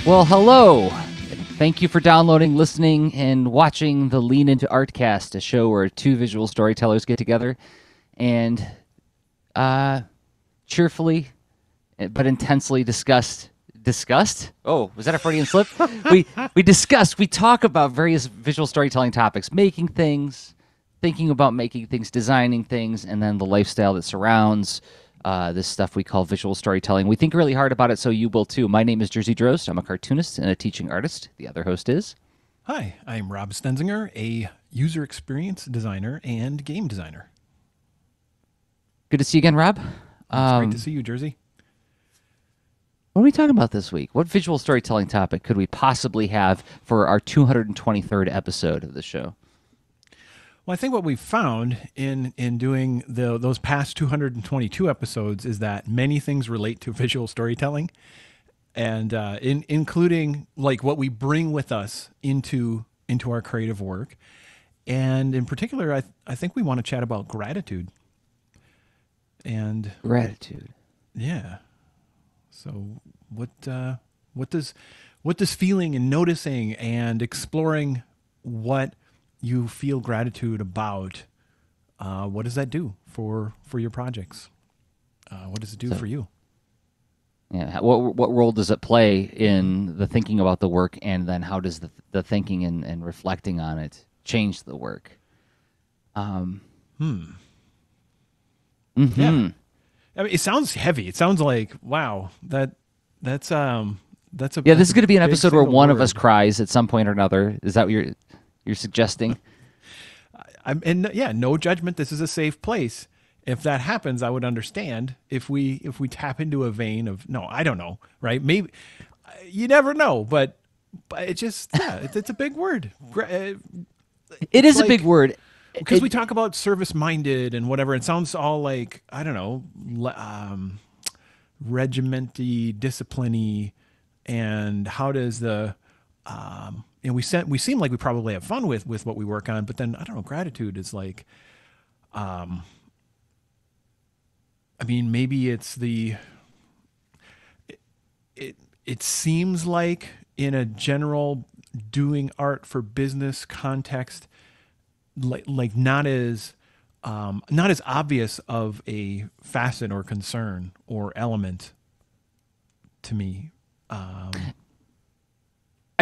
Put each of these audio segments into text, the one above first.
Well, hello. Thank you for downloading, listening, and watching the Lean Into Art Cast, a show where two visual storytellers get together and cheerfully but intensely discussed? Oh, was that a Freudian slip? we talk about various visual storytelling topics, making things, thinking about making things, designing things, and then the lifestyle that surrounds this stuff we call visual storytelling. We think really hard about it, so you will too. My name is Jerzy Drost. I'm a cartoonist and a teaching artist. The other host is... Hi, I'm Rob Stenzinger, a user experience designer and game designer. Good to see you again, Rob. It's great to see you, Jerzy. What are we talking about this week? What visual storytelling topic could we possibly have for our 223rd episode of the show? Well, I think what we've found in doing those past 222 episodes is that many things relate to visual storytelling, and including like what we bring with us into our creative work. And in particular, I think we want to chat about gratitude. And gratitude. Yeah. So what does feeling and noticing and exploring what you feel gratitude about, what does that do for your projects? What does it do for you? Yeah. What role does it play in the thinking about the work, and then how does the thinking and reflecting on it change the work? Yeah. I mean, it sounds heavy. It sounds like, wow, that's a... Yeah, this is going to be an episode where one of us word. cries at some point or another. Is that what you're suggesting? No judgment. This is a safe place. If that happens, I would understand. If we tap into a vein of, no, I don't know, right? Maybe you never know, but it just, it's a big word. It is a big word. Because we talk about service-minded and whatever. It sounds all like, I don't know, regimenty, discipline-y, and how does the... we seem like we probably have fun with what we work on, but then, I don't know, gratitude is like... maybe it's the... It seems like in a general doing art for business context... like not as obvious of a facet or concern or element to me. I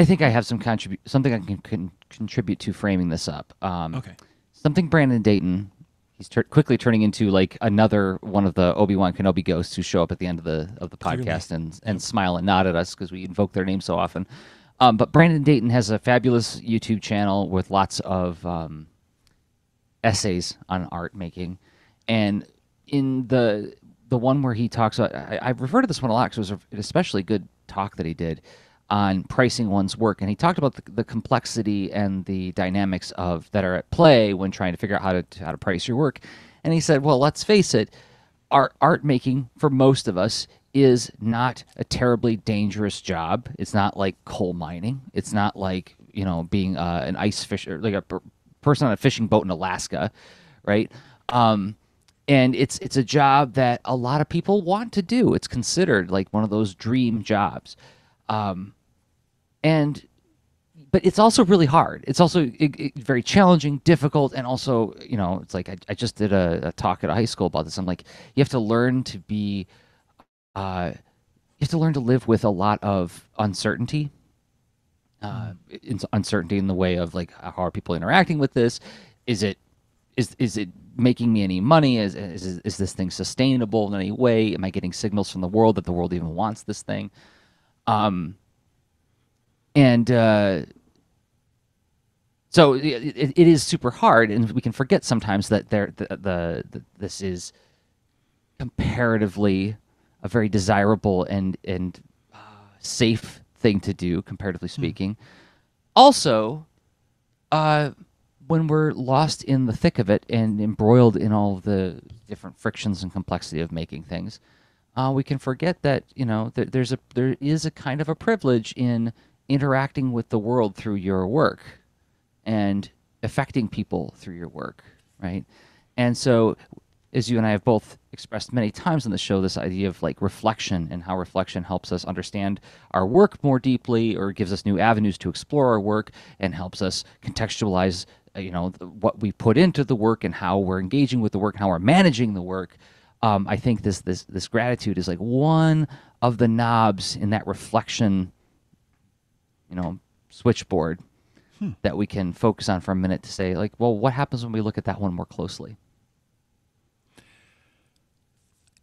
think I have something I can contribute to framing this up. Okay. Something Brandon Dayton, he's quickly turning into like another one of the Obi-Wan Kenobi ghosts who show up at the end of the podcast and smile and nod at us because we invoke their name so often. But Brandon Dayton has a fabulous YouTube channel with lots of essays on art making, and in the one where he talks about, I've referred to this one a lot because it was an especially good talk that he did on pricing one's work, and he talked about the complexity and the dynamics that are at play when trying to figure out how to price your work. And he said, well, let's face it, art making for most of us is not a terribly dangerous job. It's not like coal mining. It's not like being an ice fisher, like a person on a fishing boat in Alaska, right? And it's a job that a lot of people want to do. It's considered like one of those dream jobs, but it's also really hard. It's also very challenging, difficult, and also it's like I just did a talk at a high school about this. I'm like, you have to learn to be, you have to learn to live with a lot of uncertainty. Uncertainty in the way of like, how are people interacting with this? Is it making me any money? Is this thing sustainable in any way? Am I getting signals from the world that the world even wants this thing? So it is super hard, and we can forget sometimes that this is comparatively a very desirable and safe thing to do, comparatively speaking. Also, when we're lost in the thick of it and embroiled in all of the different frictions and complexity of making things, we can forget that there is a kind of a privilege in interacting with the world through your work and affecting people through your work, right? And so as you and I have both expressed many times on the show, this idea of like reflection and how reflection helps us understand our work more deeply, or gives us new avenues to explore our work, and helps us contextualize, what we put into the work and how we're engaging with the work and how we're managing the work. I think this gratitude is like one of the knobs in that reflection, switchboard that we can focus on for a minute to say, like, well, what happens when we look at that one more closely?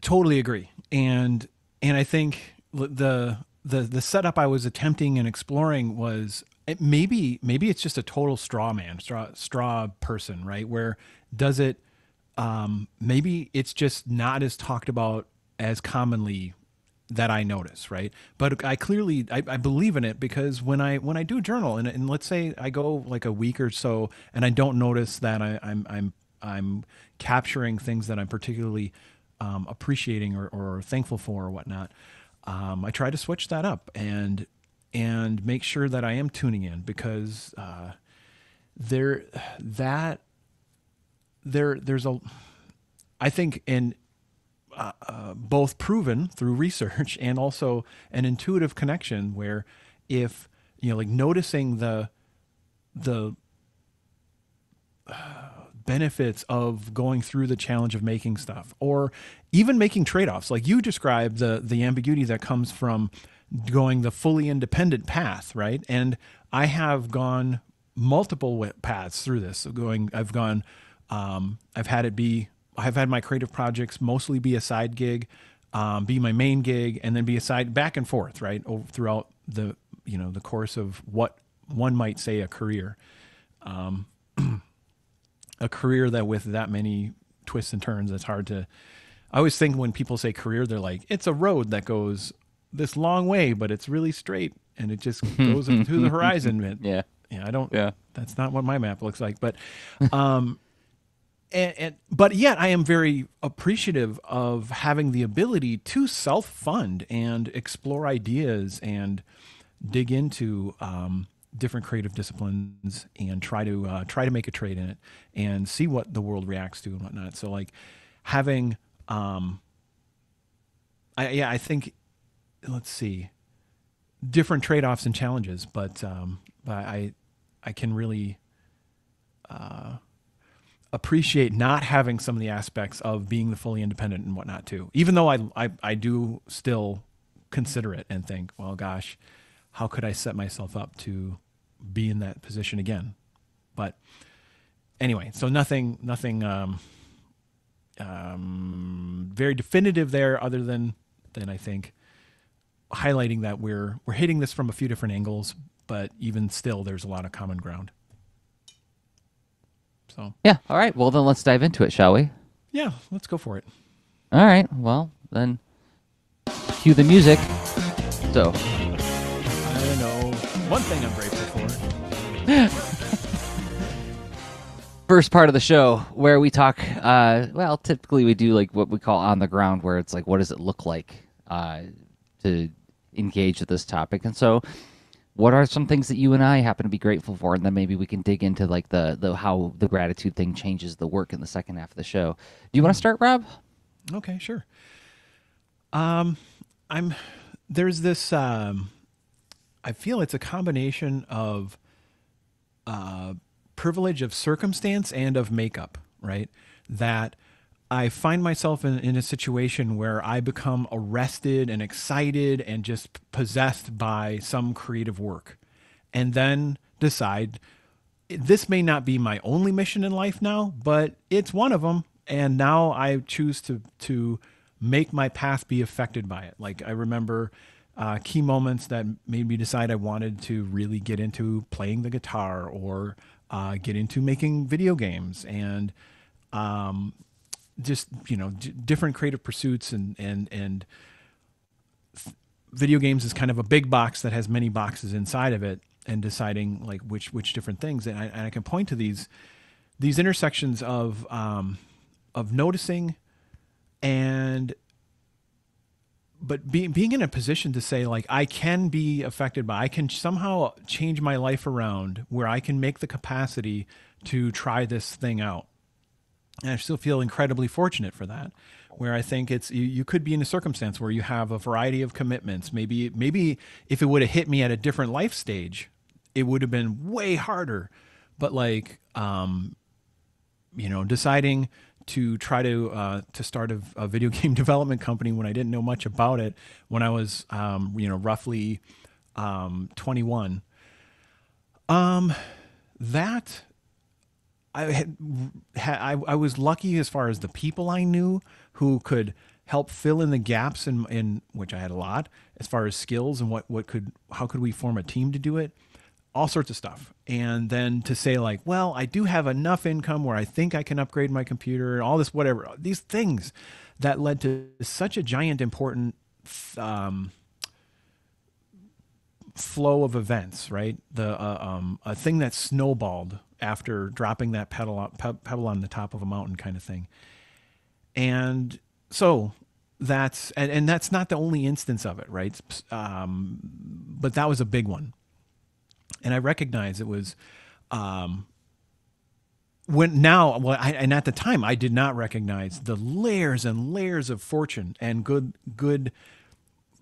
Totally agree. And I think the setup I was attempting and exploring was maybe it's just a total straw person, right? Where does it maybe it's just not as talked about as commonly that I notice, right? But I clearly I believe in it, because when I do journal, and let's say I go like a week or so and I don't notice that I'm capturing things that I'm particularly appreciating or thankful for or whatnot, I try to switch that up and make sure that I am tuning in, because there's a, I think, in both proven through research and also an intuitive connection, where if like noticing the benefits of going through the challenge of making stuff, or even making trade-offs, like you described the ambiguity that comes from going the fully independent path, right? And I have gone multiple paths through this. So I've had my creative projects mostly be a side gig, be my main gig, and then be a side, back and forth, right? Throughout the course of what one might say a career. A career that with that many twists and turns, it's hard to, I always think when people say career, they're like, it's a road that goes this long way, but it's really straight and it just goes to the horizon. Yeah. That's not what my map looks like, but, but yet I am very appreciative of having the ability to self-fund and explore ideas and dig into, different creative disciplines and try to make a trade in it and see what the world reacts to and whatnot. So like having, I think, let's see, different trade-offs and challenges, but I can really, appreciate not having some of the aspects of being the fully independent and whatnot too, even though I do still consider it and think, well, gosh, how could I set myself up to be in that position again? But anyway, so nothing very definitive there, other than I think highlighting that we're hitting this from a few different angles, but even still, there's a lot of common ground. So Yeah. All right. Well, then let's dive into it, shall we? yeah, let's go for it. All right. Well, then cue the music. So, I know one thing I'm grateful for. first part of the show where we talk, typically we do like what we call on the ground, where it's like, what does it look like to engage with this topic? And so, what are some things that you and I happen to be grateful for? And then maybe we can dig into like the how the gratitude thing changes the work in the second half of the show. Do you want to start, Rob? Okay, sure. There's this, I feel it's a combination of privilege of circumstance and of makeup, right? That I find myself in a situation where I become arrested and excited and just possessed by some creative work, and then decide this may not be my only mission in life now, but it's one of them. And now I choose to make my path be affected by it. Like I remember key moments that made me decide I wanted to really get into playing the guitar, or get into making video games, and just different creative pursuits, and video games is kind of a big box that has many boxes inside of it, and deciding like which different things. And I can point to these intersections of noticing, but being in a position to say, like, I can be affected by, I can somehow change my life around where I can make the capacity to try this thing out. And I still feel incredibly fortunate for that. Where I think it's you could be in a circumstance where you have a variety of commitments. Maybe if it would have hit me at a different life stage, it would have been way harder. But like deciding to try to start a video game development company when I didn't know much about it, when I was roughly 21, that I was lucky as far as the people I knew who could help fill in the gaps in which I had a lot as far as skills and how could we form a team to do it, all sorts of stuff. And then to say like, well, I do have enough income where I think I can upgrade my computer and all this, whatever, these things that led to such a giant important flow of events, right? A thing that snowballed after dropping that pebble on the top of a mountain kind of thing. And so that's not the only instance of it, right? But that was a big one. And I recognize it was and at the time I did not recognize the layers and layers of fortune and good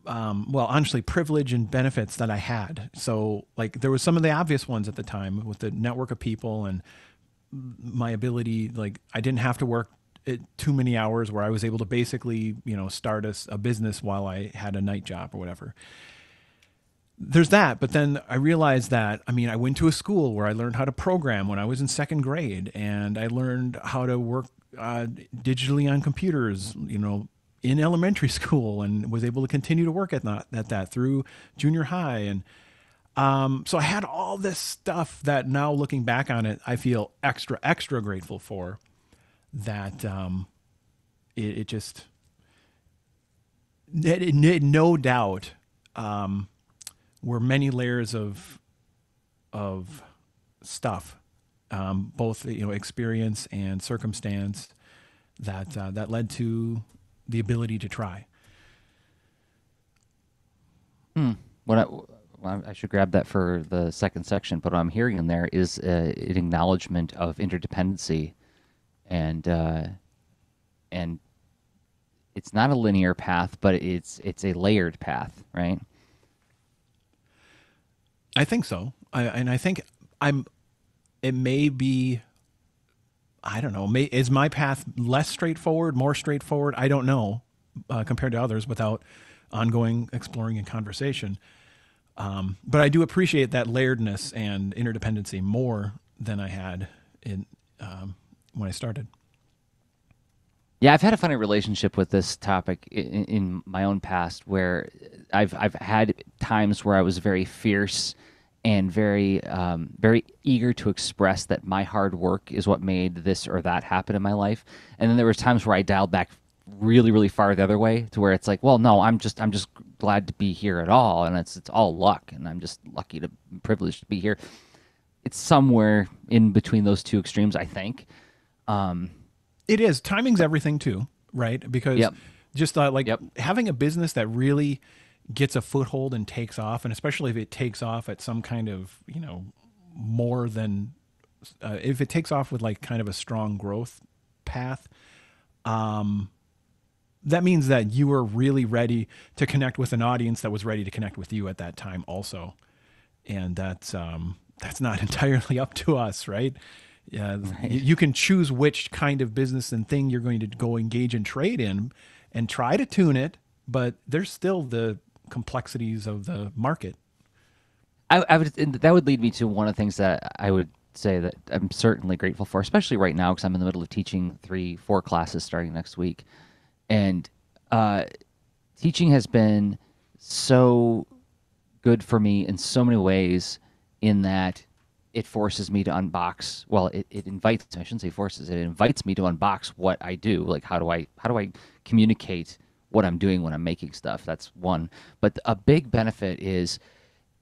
honestly, privilege and benefits that I had. So like there was some of the obvious ones at the time with the network of people and my ability, like I didn't have to work too many hours where I was able to basically, start a business while I had a night job or whatever. There's that. But then I realized that, I went to a school where I learned how to program when I was in second grade, and I learned how to work digitally on computers, in elementary school, and was able to continue to work at that through junior high. And so I had all this stuff that now looking back on it, I feel extra grateful for that. It just, no doubt, were many layers of stuff, both, experience and circumstance that led to the ability to try. Well, I should grab that for the second section, but what I'm hearing in there is an acknowledgement of interdependency, and it's not a linear path, but it's a layered path, right? I think so. I think it may be, I don't know, is my path less straightforward, more straightforward? I don't know, compared to others without ongoing exploring and conversation. But I do appreciate that layeredness and interdependency more than I had when I started. Yeah, I've had a funny relationship with this topic in my own past, where I've had times where I was very fierce and very eager to express that my hard work is what made this or that happen in my life, and then there was times where I dialed back really far the other way, to where it's like, well, no, I'm just glad to be here at all, and it's all luck, and I'm just privileged to be here. It's somewhere in between those two extremes, I think. It is. Timing's everything too, right? Because just having a business that really gets a foothold and takes off, and especially if it takes off at some kind of, more than, if it takes off with like kind of a strong growth path, that means that you were really ready to connect with an audience that was ready to connect with you at that time also. And that's not entirely up to us, right? Yeah, right. You can choose which kind of business and thing you're going to go engage and trade in and try to tune it, but there's still the complexities of the market. That would lead me to one of the things that I would say that I'm certainly grateful for, especially right now, because I'm in the middle of teaching 3-4 classes starting next week. And teaching has been so good for me in so many ways, in that it forces me to unbox. Well, it invites. I shouldn't say forces. It invites me to unbox what I do. Like, how do I communicate what I'm doing when I'm making stuff? That's one. But a big benefit is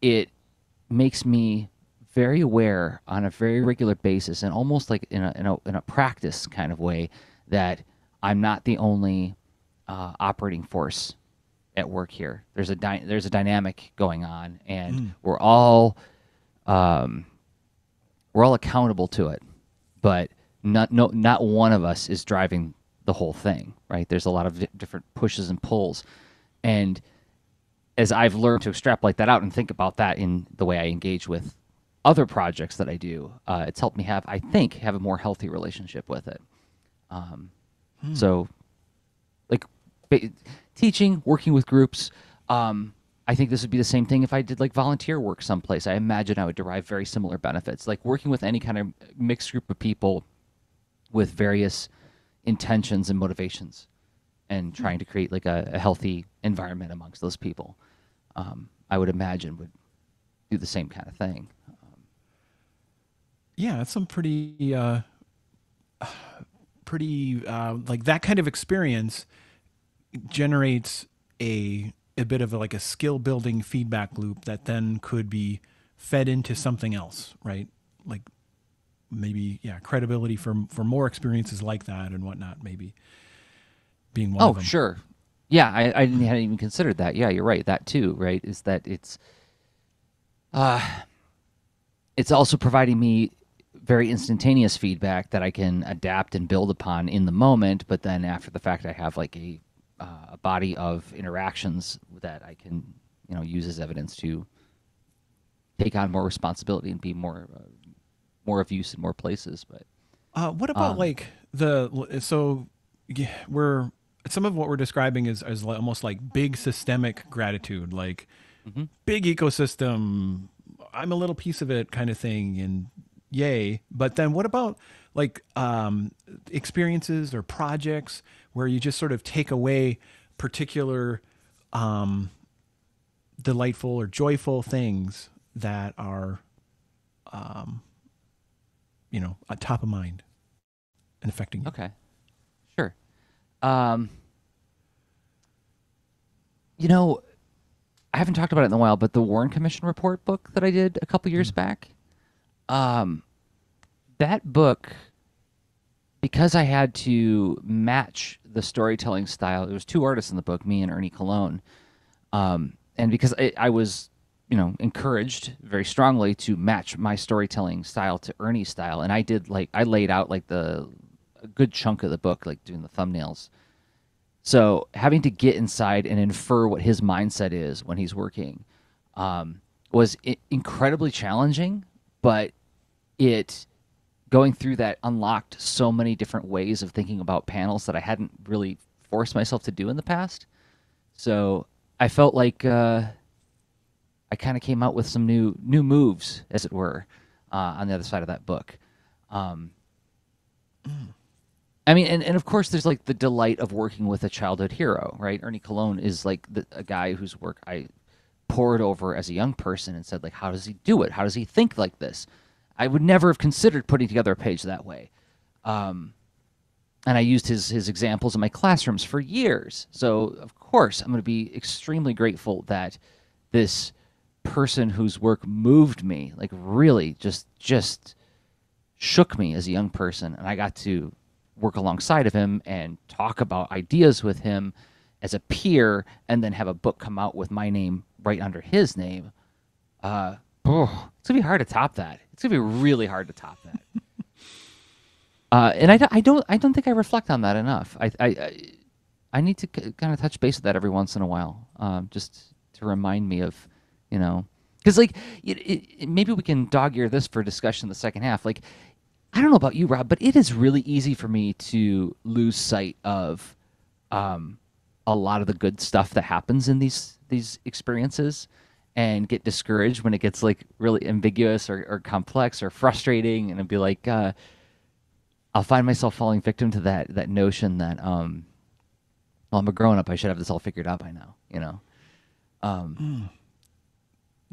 it makes me very aware on a very regular basis, and almost like in a practice kind of way, that I'm not the only operating force at work here. There's a dynamic going on, and we're all accountable to it. But Not one of us is driving the whole thing, right? There's a lot of different pushes and pulls, and as I've learned to extrapolate that out and think about that in the way I engage with other projects that I do, it's helped me I think, have a more healthy relationship with it. So, like teaching, working with groups, I think this would be the same thing if I did like volunteer work someplace. I imagine I would derive very similar benefits. Like working with any kind of mixed group of people with various intentions and motivations, and trying to create like a healthy environment amongst those people. I would imagine would do the same kind of thing. Yeah, that's some like that kind of experience generates a bit of like a skill building feedback loop that then could be fed into something else, right? Like maybe credibility for more experiences like that and whatnot, maybe being one of them. Sure. Yeah, hadn't even considered that. Yeah, you're right. That too, right? Is that it's also providing me very instantaneous feedback that I can adapt and build upon in the moment, but then after the fact, I have like a body of interactions that I can, use as evidence to take on more responsibility and be more of use in more places. But what about like we're some of what we're describing is almost like big systemic gratitude, like big ecosystem. I'm a little piece of it, kind of thing, and yay. But then what about like experiences or projects where you just sort of take away particular delightful or joyful things that are top of mind and affecting you? Okay, sure. Um, I haven't talked about it in a while, but the Warren Commission report book that I did a couple years back, that book, because I had to match the storytelling style. There was two artists in the book, me and Ernie Cologne, and because I was, encouraged very strongly to match my storytelling style to Ernie's style, and I laid out like a good chunk of the book, like doing the thumbnails. So having to get inside and infer what his mindset is when he's working was incredibly challenging, but it going through that unlocked so many different ways of thinking about panels that I hadn't really forced myself to do in the past. So I felt like I kind of came out with some new moves, as it were, on the other side of that book. I mean, and of course, there's like the delight of working with a childhood hero, right? Ernie Cologne is like a guy whose work I pored over as a young person and said, like, how does he do it? How does he think like this? I would never have considered putting together a page that way. And I used his examples in my classrooms for years. So, of course, I'm going to be extremely grateful that this person whose work moved me, like really just shook me as a young person, and I got to work alongside of him and talk about ideas with him as a peer, and then have a book come out with my name right under his name. It's gonna be hard to top that. It's gonna be really hard to top that. And I don't think I reflect on that enough. I need to kind of touch base with that every once in a while, just to remind me of, because like maybe we can dog ear this for discussion in the second half. Like, I don't know about you, Rob, but it is really easy for me to lose sight of a lot of the good stuff that happens in these experiences, and get discouraged when it gets like really ambiguous or complex or frustrating, and I'd be like, I'll find myself falling victim to that notion that well, I'm a grown up, I should have this all figured out by now,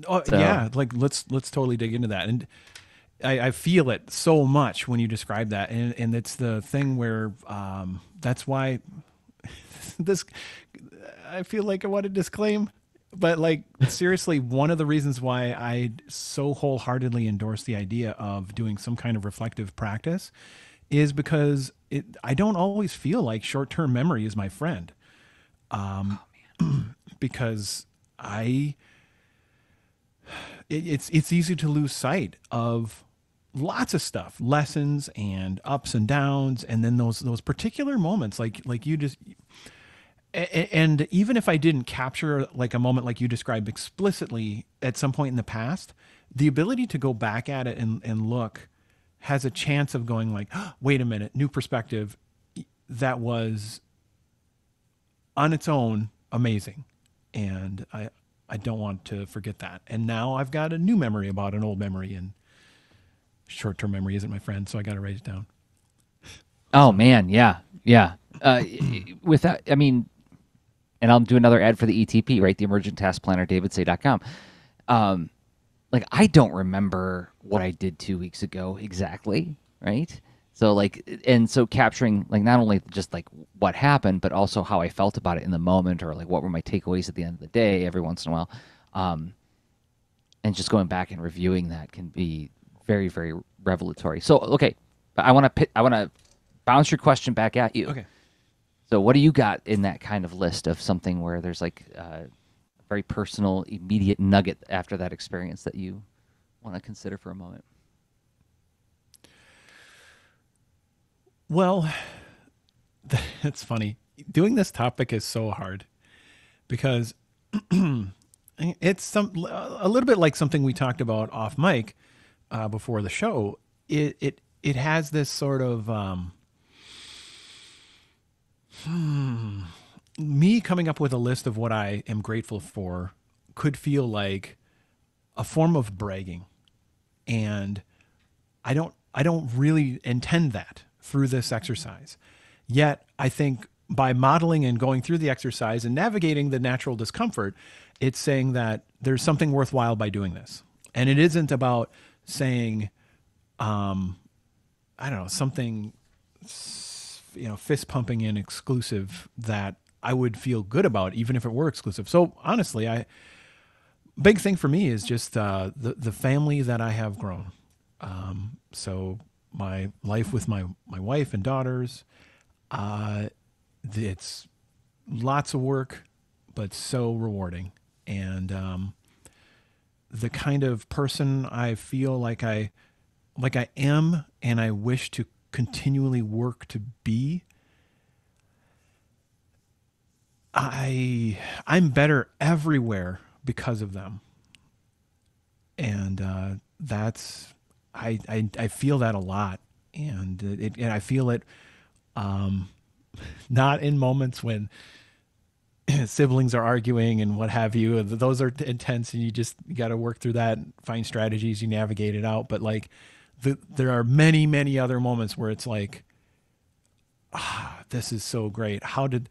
Oh, So, yeah, like let's totally dig into that. And I feel it so much when you describe that, and it's the thing where that's why this I feel like I want to disclaim, but like seriously, one of the reasons why I so wholeheartedly endorse the idea of doing some kind of reflective practice is because I don't always feel like short-term memory is my friend, because it's easy to lose sight of lots of stuff, lessons and ups and downs, and then those particular moments, like you just. And even if I didn't capture like a moment like you described explicitly at some point in the past, the ability to go back at it and look has a chance of going like, oh, wait a minute, new perspective. That was on its own amazing. And I don't want to forget that. And now I've got a new memory about an old memory, and short-term memory isn't my friend, so I got to write it down. Oh man, yeah, yeah. With that, I mean, and I'll do another ad for the ETP, right? The Emergent Task Planner, davidsay.com. Like, I don't remember what I did 2 weeks ago exactly, right? So like, and so capturing like not only just like what happened, but also how I felt about it in the moment, or like what were my takeaways at the end of the day every once in a while. And just going back and reviewing that can be very, very revelatory. So, okay, I want to bounce your question back at you. Okay. So what do you got in that kind of list of something where there's like a very personal, immediate nugget after that experience that you want to consider for a moment? Well, that's funny. Doing this topic is so hard because it's a little bit like something we talked about off mic before the show. It has this sort of me coming up with a list of what I am grateful for could feel like a form of bragging, and I don't really intend that through this exercise. Yet I think by modeling and going through the exercise and navigating the natural discomfort, it's saying that there's something worthwhile by doing this. And it isn't about saying, I don't know, something, fist pumping and exclusive that I would feel good about, even if it were exclusive. So honestly, big thing for me is just the family that I have grown. So my life with my wife and daughters, it's lots of work, but so rewarding. And the kind of person I feel like I am, and I wish to continually work to be. I'm better everywhere because of them. And that's I feel that a lot, and I feel it not in moments when siblings are arguing and what have you. Those are intense, and you got to work through that, and find strategies, you navigate it out. But like there are many, many other moments where it's like, this is so great. How did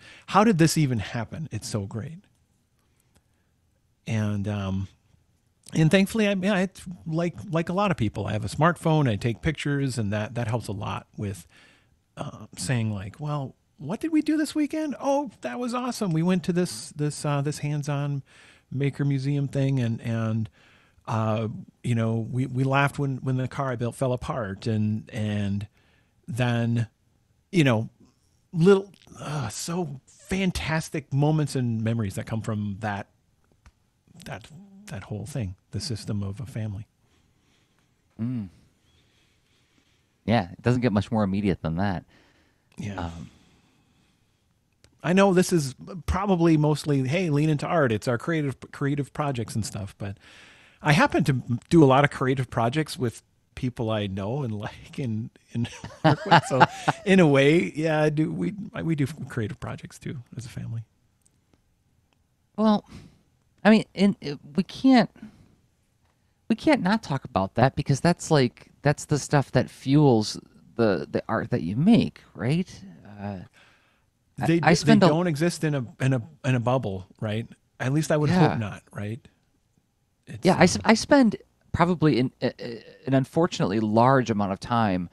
this even happen? It's so great. And thankfully, it's like a lot of people, I have a smartphone. I take pictures, and that helps a lot with saying like, well, what did we do this weekend? Oh, that was awesome. We went to this hands-on maker museum thing, and we laughed when the car I built fell apart, and then little so fantastic moments and memories that come from that whole thing, the system of a family. Yeah, it doesn't get much more immediate than that. Yeah. I know this is probably mostly, hey, lean into art. It's our creative projects and stuff, but I happen to do a lot of creative projects with people I know and like and work with. So in a way, yeah, I do. We do creative projects too as a family. Well, I mean, we can't not talk about that, because that's the stuff that fuels the art that you make, right? They don't exist in a bubble, right? At least I would hope not, right? I spend probably an unfortunately large amount of time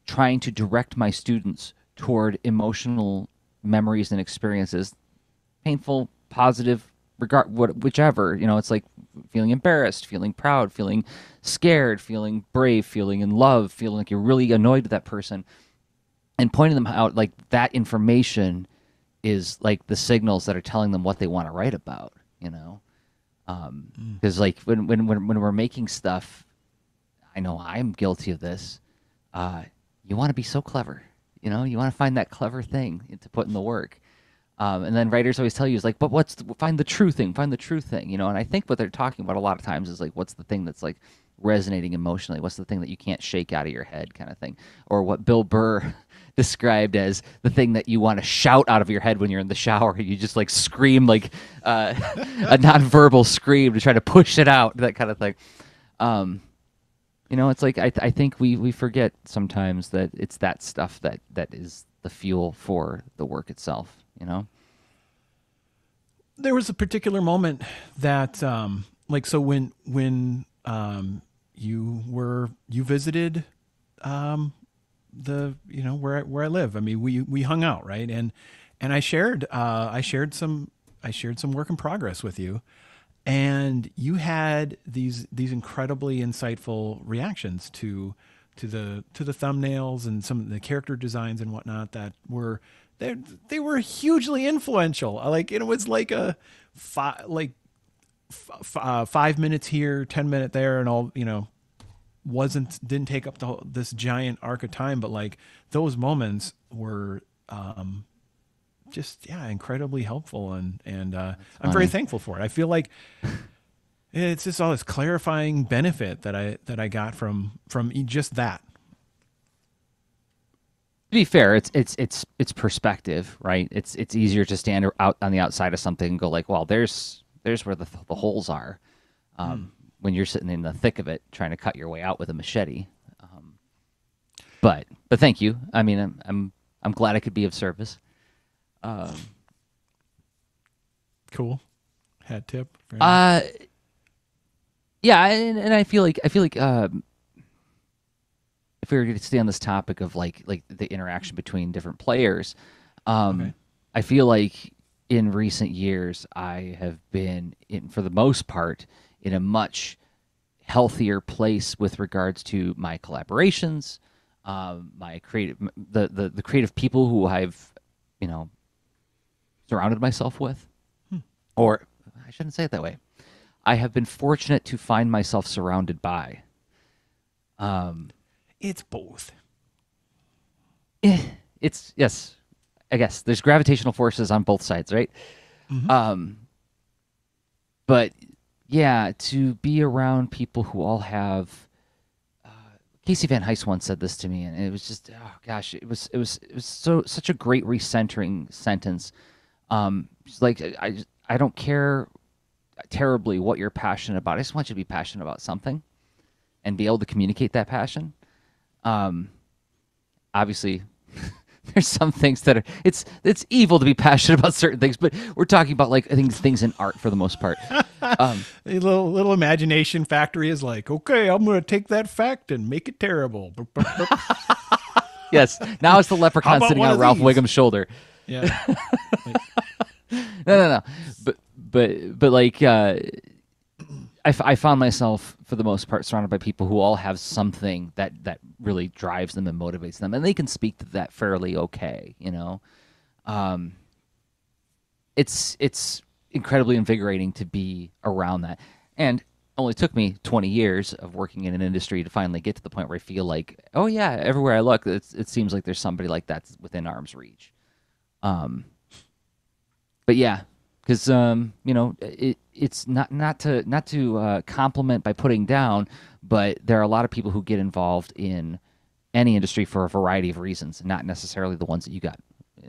trying to direct my students toward emotional memories and experiences, painful, positive, whichever. It's like feeling embarrassed, feeling proud, feeling scared, feeling brave, feeling in love, feeling like you're really annoyed with that person, and pointing them out like that information is like the signals that are telling them what they want to write about. Because like when we're making stuff, I know I'm guilty of this. You want to be so clever, you know. You want to find that clever thing to put in the work. And then writers always tell you is like, but find the true thing, find the true thing, you know. And I think what they're talking about a lot of times is like, what's the thing that's like resonating emotionally? What's the thing that you can't shake out of your head, kind of thing? Or what Bill Burr described as the thing that you want to shout out of your head when you're in the shower. You just like scream like a nonverbal scream to try to push it out, that kind of thing. You know, it's like I think we forget sometimes that it's that stuff that is the fuel for the work itself, you know? There was a particular moment that, like, so when you visited, where I live. I mean, we hung out, right? And I shared some work in progress with you, and you had these incredibly insightful reactions to the thumbnails and some of the character designs and whatnot that were they were hugely influential. Like, it was like a 5 minutes here, 10-minute there, and all, you know, didn't take up this giant arc of time, but like those moments were just incredibly helpful, and I'm very thankful for it. I feel like it's just all this clarifying benefit that I got from just that. To be fair, it's perspective, right? It's easier to stand out on the outside of something and go like, well, there's where the holes are. When you're sitting in the thick of it, trying to cut your way out with a machete. But thank you. I mean, I'm glad I could be of service. Cool. Hat tip. Yeah, and I feel like if we were going to stay on this topic of like the interaction between different players, Okay. I feel like in recent years I have been, for the most part, in a much healthier place with regards to my collaborations, my the creative people who I've, you know, surrounded myself with. Or I shouldn't say it that way. I have been fortunate to find myself surrounded by. It's both. It's, yes, I guess there's gravitational forces on both sides, right? But yeah, to be around people who all have. Casey Van Heist once said this to me, and it was just, oh gosh, it was such a great recentering sentence. It's like, I don't care terribly what you're passionate about. I just want you to be passionate about something, and be able to communicate that passion. Obviously. There's some things that are it's evil to be passionate about certain things, but we're talking about like things in art for the most part. A little imagination factory is like, okay, I'm going to take that fact and make it terrible. Yes, now it's the leprechaun sitting on Ralph Wiggum's shoulder. Yeah. No. But like, I found myself for the most part surrounded by people who all have something that really drives them and motivates them, and they can speak to that fairly okay, you know. It's incredibly invigorating to be around that, and it only took me 20 years of working in an industry to finally get to the point where I feel like, oh yeah, everywhere I look, it seems like there's somebody like that within arm's reach. But yeah. Because you know, it's not to compliment by putting down, but there are a lot of people who get involved in any industry for a variety of reasons, not necessarily the ones that you got.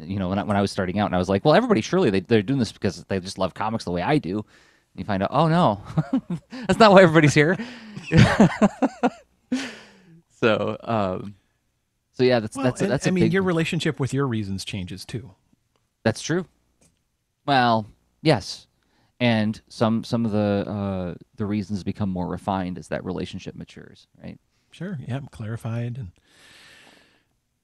You know, when I was starting out, and I was like, well, everybody surely they're doing this because they just love comics the way I do. And you find out, oh no, that's not why everybody's here. So yeah, that's. I mean, your relationship with your reasons changes too. That's true. Well. Yes, and some of the reasons become more refined as that relationship matures, right? Sure. Yeah, clarified. And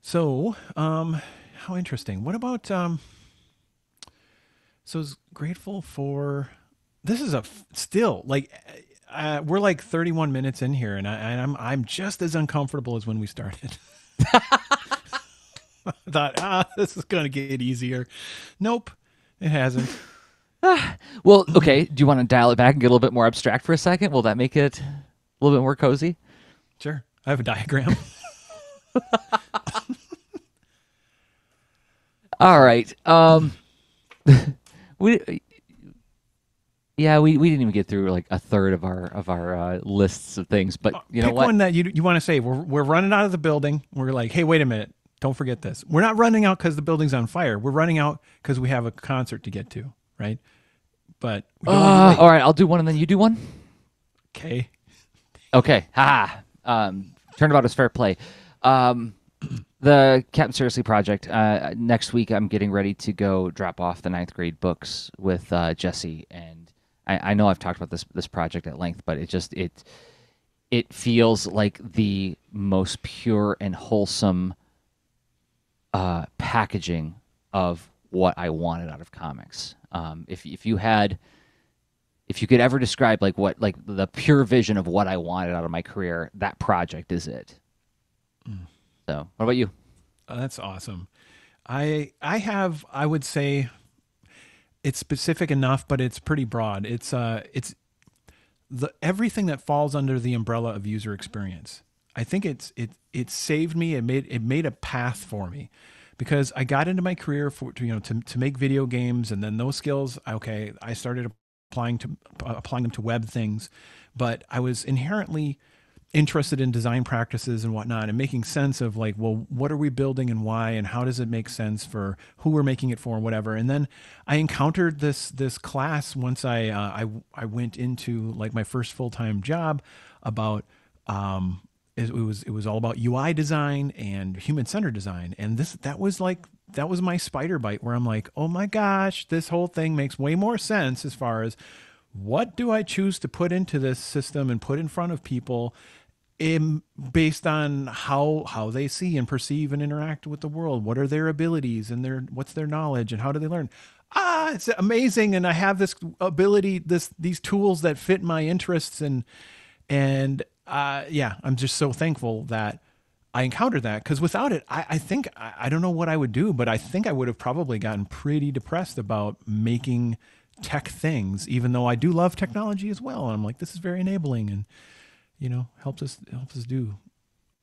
so, how interesting. What about so I was grateful for. This is still like we're like 31 minutes in here, and I'm just as uncomfortable as when we started. I thought, this is gonna get easier. Nope, it hasn't. Well, okay. Do you want to dial it back and get a little bit more abstract for a second? Will that make it a little bit more cozy? Sure. I have a diagram. All right. We yeah, we didn't even get through like a third of our lists of things, but you know Pick what? one that you want to save. We're running out of the building. We're like, hey, wait a minute. Don't forget this. We're not running out because the building's on fire. We're running out because we have a concert to get to, right? But we don't want to be late. All right, I'll do one and then you do one. Okay. Okay. Ha. Turnabout is fair play. The Captain Seriously project. Next week, I'm getting ready to go drop off the 9th grade books with Jesse, and I know I've talked about this project at length, but it feels like the most pure and wholesome packaging of what I wanted out of comics. If you could ever describe like the pure vision of what I wanted out of my career, that project is it. So, what about you? That's awesome. I would say it's specific enough, but it's pretty broad. It's everything that falls under the umbrella of user experience. I think it saved me. It made a path for me, because I got into my career to make video games, and then those skills. Okay, I started applying them to web things, but I was inherently interested in design practices and whatnot, and making sense of like, well, what are we building and why, and how does it make sense for who we're making it for and whatever. And then I encountered this class once I went into like my first full-time job about it was all about UI design and human-centered design, and that was my spider bite, where I'm like, oh my gosh, this whole thing makes way more sense as far as what do I choose to put into this system and put in front of people based on how they see and perceive and interact with the world. What are their abilities and what's their knowledge and how do they learn? It's amazing. And I have this ability, these tools that fit my interests, and I'm just so thankful that I encountered that, because without it, I think, I don't know what I would do, but I think I would have probably gotten pretty depressed about making tech things, even though I do love technology as well. And I'm like, this is very enabling and, helps us do.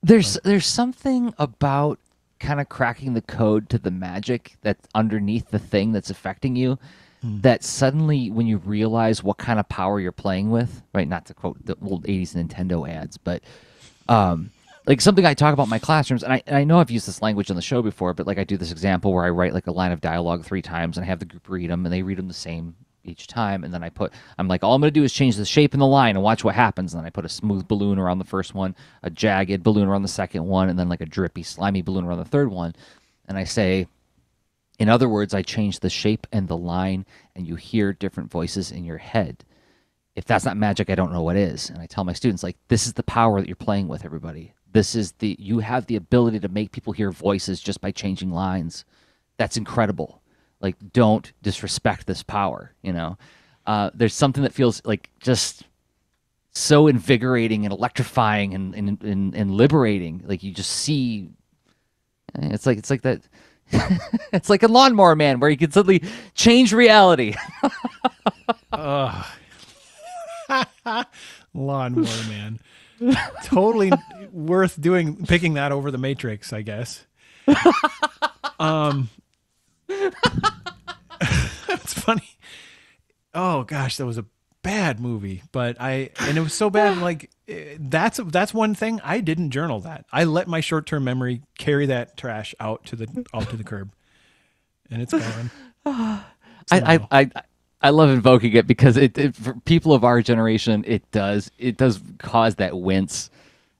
There's something about kind of cracking the code to the magic that's underneath the thing that's affecting you, that suddenly when you realize what kind of power you're playing with, right? Not to quote the old 80s Nintendo ads, but like something I talk about in my classrooms, and I know I've used this language on the show before, but like I do this example where I write like a line of dialogue 3 times and I have the group read them, and they read them the same each time, and then I'm like, all I'm going to do is change the shape in the line and watch what happens. And then I put a smooth balloon around the first one, a jagged balloon around the second one, and then like a drippy, slimy balloon around the third one. And I say, in other words, I change the shape and the line, and you hear different voices in your head. If that's not magic, I don't know what is. And I tell my students, like, this is the power that you're playing with, everybody. You have the ability to make people hear voices just by changing lines. That's incredible. Like, don't disrespect this power, There's something that feels like just so invigorating and electrifying and liberating. Like, you just see, it's like that, it's like a Lawnmower Man where you can suddenly change reality. Lawnmower Man. Totally worth picking that over The Matrix, I guess. It's funny. Oh gosh, that was a bad movie, and it was so bad. Like, that's one thing I didn't journal. That I let my short-term memory carry that trash out to the curb, and it's gone. I love invoking it because it for people of our generation, it does cause that wince.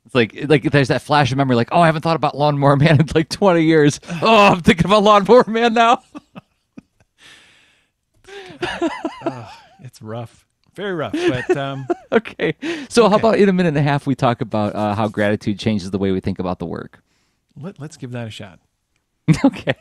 It's like there's that flash of memory, like, oh, I haven't thought about Lawnmower Man in like 20 years. Oh, I'm thinking about Lawnmower Man now. It's rough, very rough. But okay. So how about in a minute and a half we talk about how gratitude changes the way we think about the work? Let's give that a shot. Okay.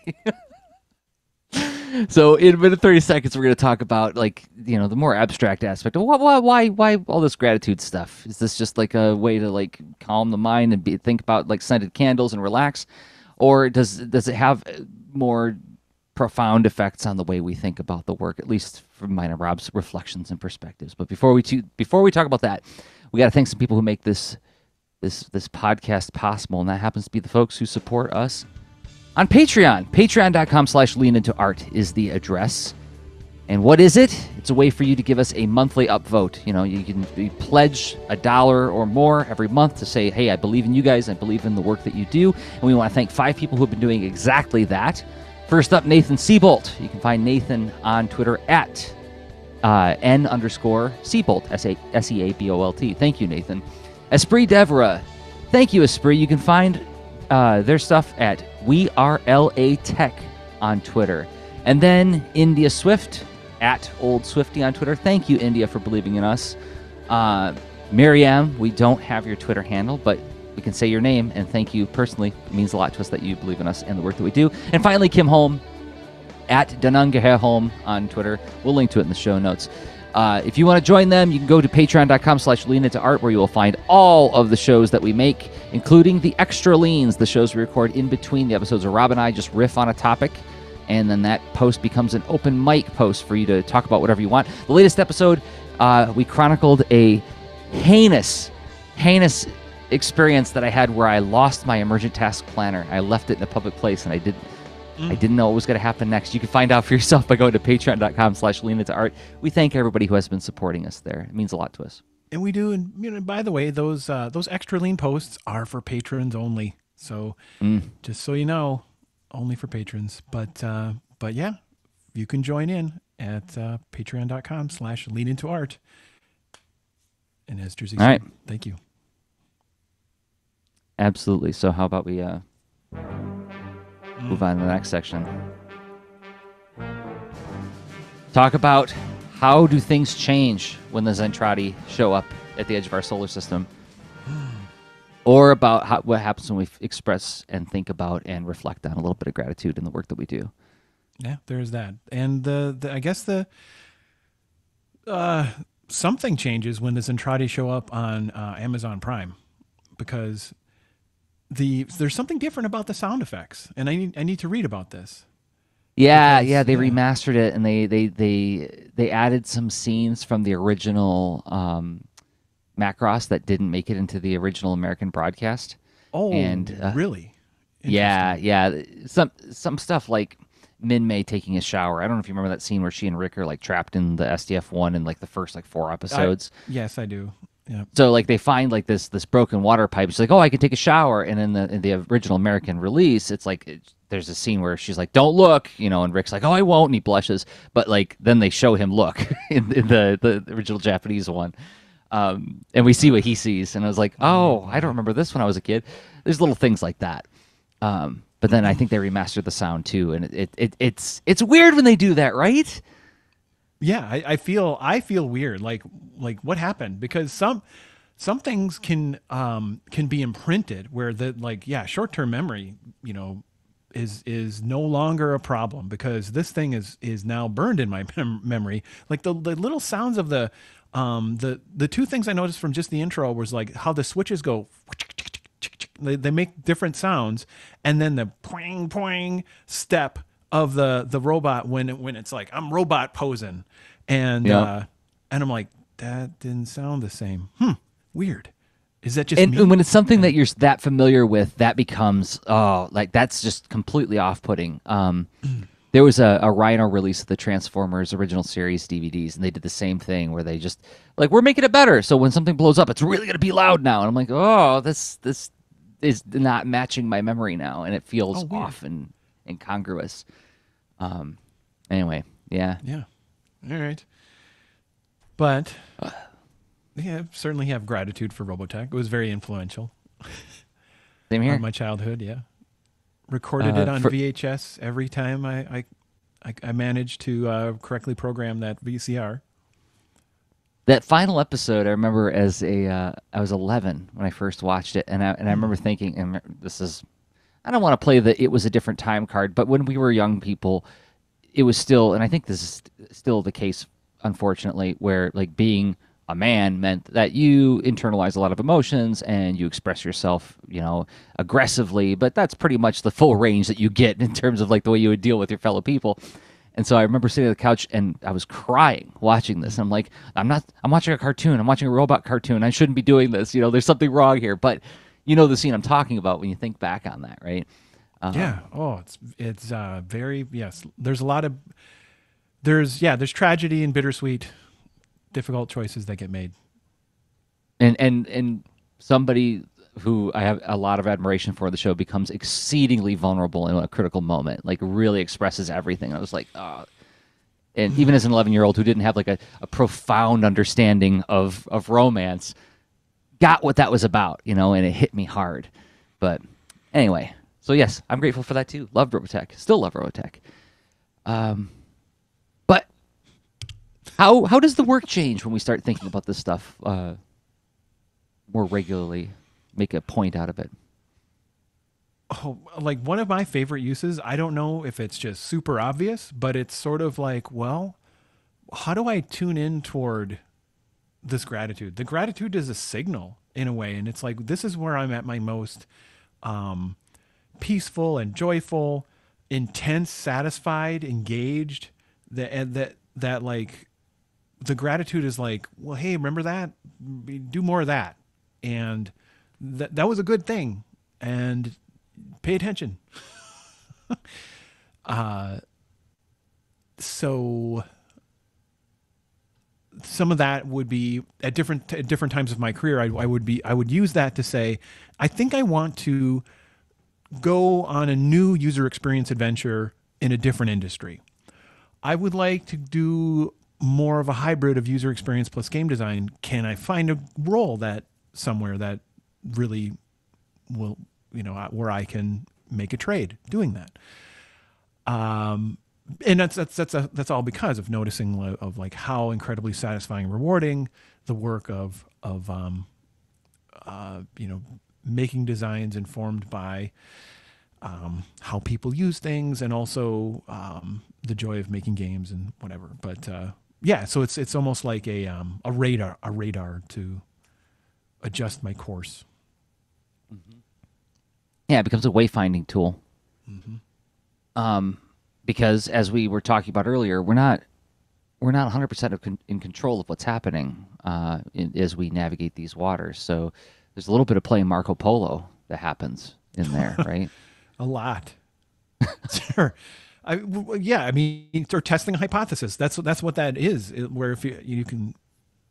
So in a minute 30 seconds, we're going to talk about the more abstract aspect of why all this gratitude stuff. Is this just like a way to like calm the mind and think about like scented candles and relax, or does it have more profound effects on the way we think about the work? At least from mine and Rob's reflections and perspectives. But before we talk about that, we got to thank some people who make this this podcast possible, and that happens to be the folks who support us on Patreon. Patreon.com/leanintoart is the address. And what is it? It's a way for you to give us a monthly upvote. You can pledge $1 or more every month to say, hey, I believe in you guys. I believe in the work that you do. And we want to thank 5 people who have been doing exactly that. First up, Nathan Siebold. You can find Nathan on Twitter at N_Siebold, Seabolt. Thank you, Nathan. Esprit Devra. Thank you, Esprit. You can find their stuff at We Are LA Tech on Twitter. And then India Swift at Old Swifty on Twitter. Thank you, India, for believing in us. Miriam, we don't have your Twitter handle, but we can say your name, and thank you personally. It means a lot to us that you believe in us and the work that we do. And finally, Kim Holm at Danungaherholm on Twitter. We'll link to it in the show notes. If you want to join them, you can go to patreon.com/leanintoart, where you will find all of the shows that we make, including the extra leans, the shows we record in between the episodes where Rob and I just riff on a topic, and then that post becomes an open mic post for you to talk about whatever you want. The latest episode, we chronicled a heinous experience that I had where I lost my emergent task planner. I left it in a public place, and I didn't know what was going to happen next. You can find out for yourself by going to patreon.com/leanintoart. We thank everybody who has been supporting us there. It means a lot to us. And we do. And by the way, those extra lean posts are for patrons only. So just so you know, only for patrons. But yeah, you can join in at patreon.com/leanintoart. And as Jerzy said, right. Thank you. Absolutely. So how about we move on to the next section? Talk about how do things change when the Zentradi show up at the edge of our solar system, or about what happens when we express and think about and reflect on a little bit of gratitude in the work that we do. Yeah, there's that. And I guess something changes when the Zentradi show up on Amazon Prime, because there's something different about the sound effects, and I need to read about this. Yeah, they remastered it, and they added some scenes from the original Macross that didn't make it into the original American broadcast. Oh, and really? Yeah. Some stuff like Min-May taking a shower. I don't know if you remember that scene where she and Rick are like trapped in the SDF-1 in like the first like 4 episodes. Yes, I do. Yeah. So like they find like this broken water pipe. She's like, oh, I can take a shower. And in the original American release, it's like there's a scene where she's like, don't look, and Rick's like, oh, I won't, and he blushes. But like then they show him look in the original Japanese one, and we see what he sees. And I was like, oh, I don't remember this when I was a kid. There's little things like that. But then I think they remastered the sound too, and it's weird when they do that, right? Yeah, I feel weird. Like what happened? Because some things can be imprinted where short-term memory, is no longer a problem, because this thing is now burned in my memory. Like the little sounds of the 2 things I noticed from just the intro was like how the switches go. They make different sounds, and then the poing poing step of the robot when it's like I'm robot posing, and I'm like, that didn't sound the same. Weird. Is that just me? And when it's something that you're that familiar with, that becomes that's just completely off-putting. There was a Rhino release of the Transformers original series DVDs, and they did the same thing where they just like, we're making it better, so when something blows up, it's really gonna be loud now. And I'm like, oh, this is not matching my memory now, and it feels off and incongruous. Anyway, yeah. All right. But certainly have gratitude for Robotech. It was very influential. Same here. On my childhood, yeah. Recorded it on VHS every time I managed to correctly program that VCR. That final episode, I remember I was 11 when I first watched it, and I remember thinking, and I don't want to play it was a different time card, but when we were young people, it was still, and I think this is still the case, unfortunately, where like being a man meant that you internalize a lot of emotions and you express yourself, aggressively, but that's pretty much the full range that you get in terms of like the way you would deal with your fellow people. And so I remember sitting on the couch and I was crying watching this. I'm like, I'm watching a cartoon. I'm watching a robot cartoon. I shouldn't be doing this. There's something wrong here. But the scene I'm talking about when you think back on that, right? Yeah. Oh, it's very, yes. There's a lot of, there's tragedy and bittersweet, difficult choices that get made. And somebody who I have a lot of admiration for the show becomes exceedingly vulnerable in a critical moment, like really expresses everything. And I was like, oh. And even as an 11-year-old who didn't have like a profound understanding of romance, got what that was about, and it hit me hard. But anyway, so yes, I'm grateful for that too. Loved Robotech, still love Robotech. But how does the work change when we start thinking about this stuff more regularly? Make a point out of it. Oh, like one of my favorite uses, I don't know if it's just super obvious, but it's sort of like, well, how do I tune in toward this gratitude? The gratitude is a signal in a way. And it's like, this is where I'm at my most peaceful and joyful, intense, satisfied, engaged. That like the gratitude is like, well, hey, remember that? Do more of that. And that was a good thing. And pay attention. So some of that would be at different times of my career. I would use that to say, I think I want to go on a new user experience adventure in a different industry. I would like to do more of a hybrid of user experience plus game design. Can I find a role that somewhere that really will, where I can make a trade doing that? And that's all because of noticing of like how incredibly satisfying and rewarding the work of making designs informed by how people use things, and also the joy of making games and whatever. But yeah, so it's almost like a radar to adjust my course. Mm-hmm. Yeah, it becomes a wayfinding tool. Mm-hmm. Because as we were talking about earlier, we're not 100% in control of what's happening as we navigate these waters. So there's a little bit of playing Marco Polo that happens in there, right? A lot. Sure. I mean, or testing a hypothesis. That's what that is. Where if you can,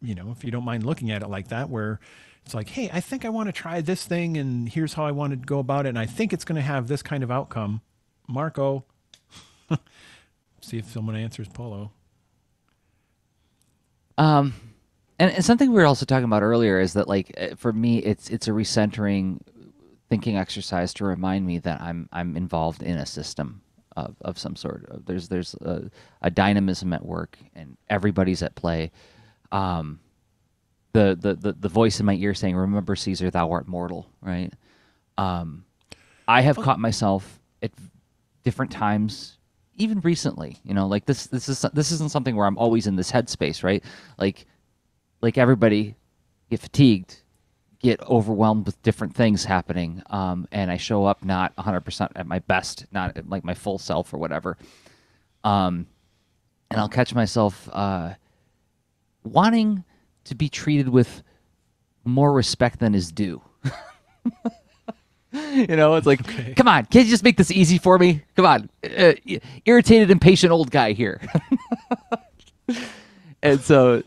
if you don't mind looking at it like that, where it's like, hey, I think I want to try this thing, and here's how I want to go about it, and I think it's going to have this kind of outcome. Marco, see if someone answers Polo. And something we were also talking about earlier is that, like, for me, it's a recentering thinking exercise to remind me that I'm involved in a system of some sort. There's a dynamism at work, and everybody's at play. The voice in my ear saying, "Remember, Caesar, thou art mortal." Right. I have caught myself at different times, even recently. Like this isn't something where I'm always in this headspace, right? Like everybody, get fatigued, get overwhelmed with different things happening, and I show up not 100% at my best, not at, like, my full self or whatever. And I'll catch myself wanting to be treated with more respect than is due. It's like, okay. Come on, can't you just make this easy for me? Come on, irritated, impatient old guy here. And so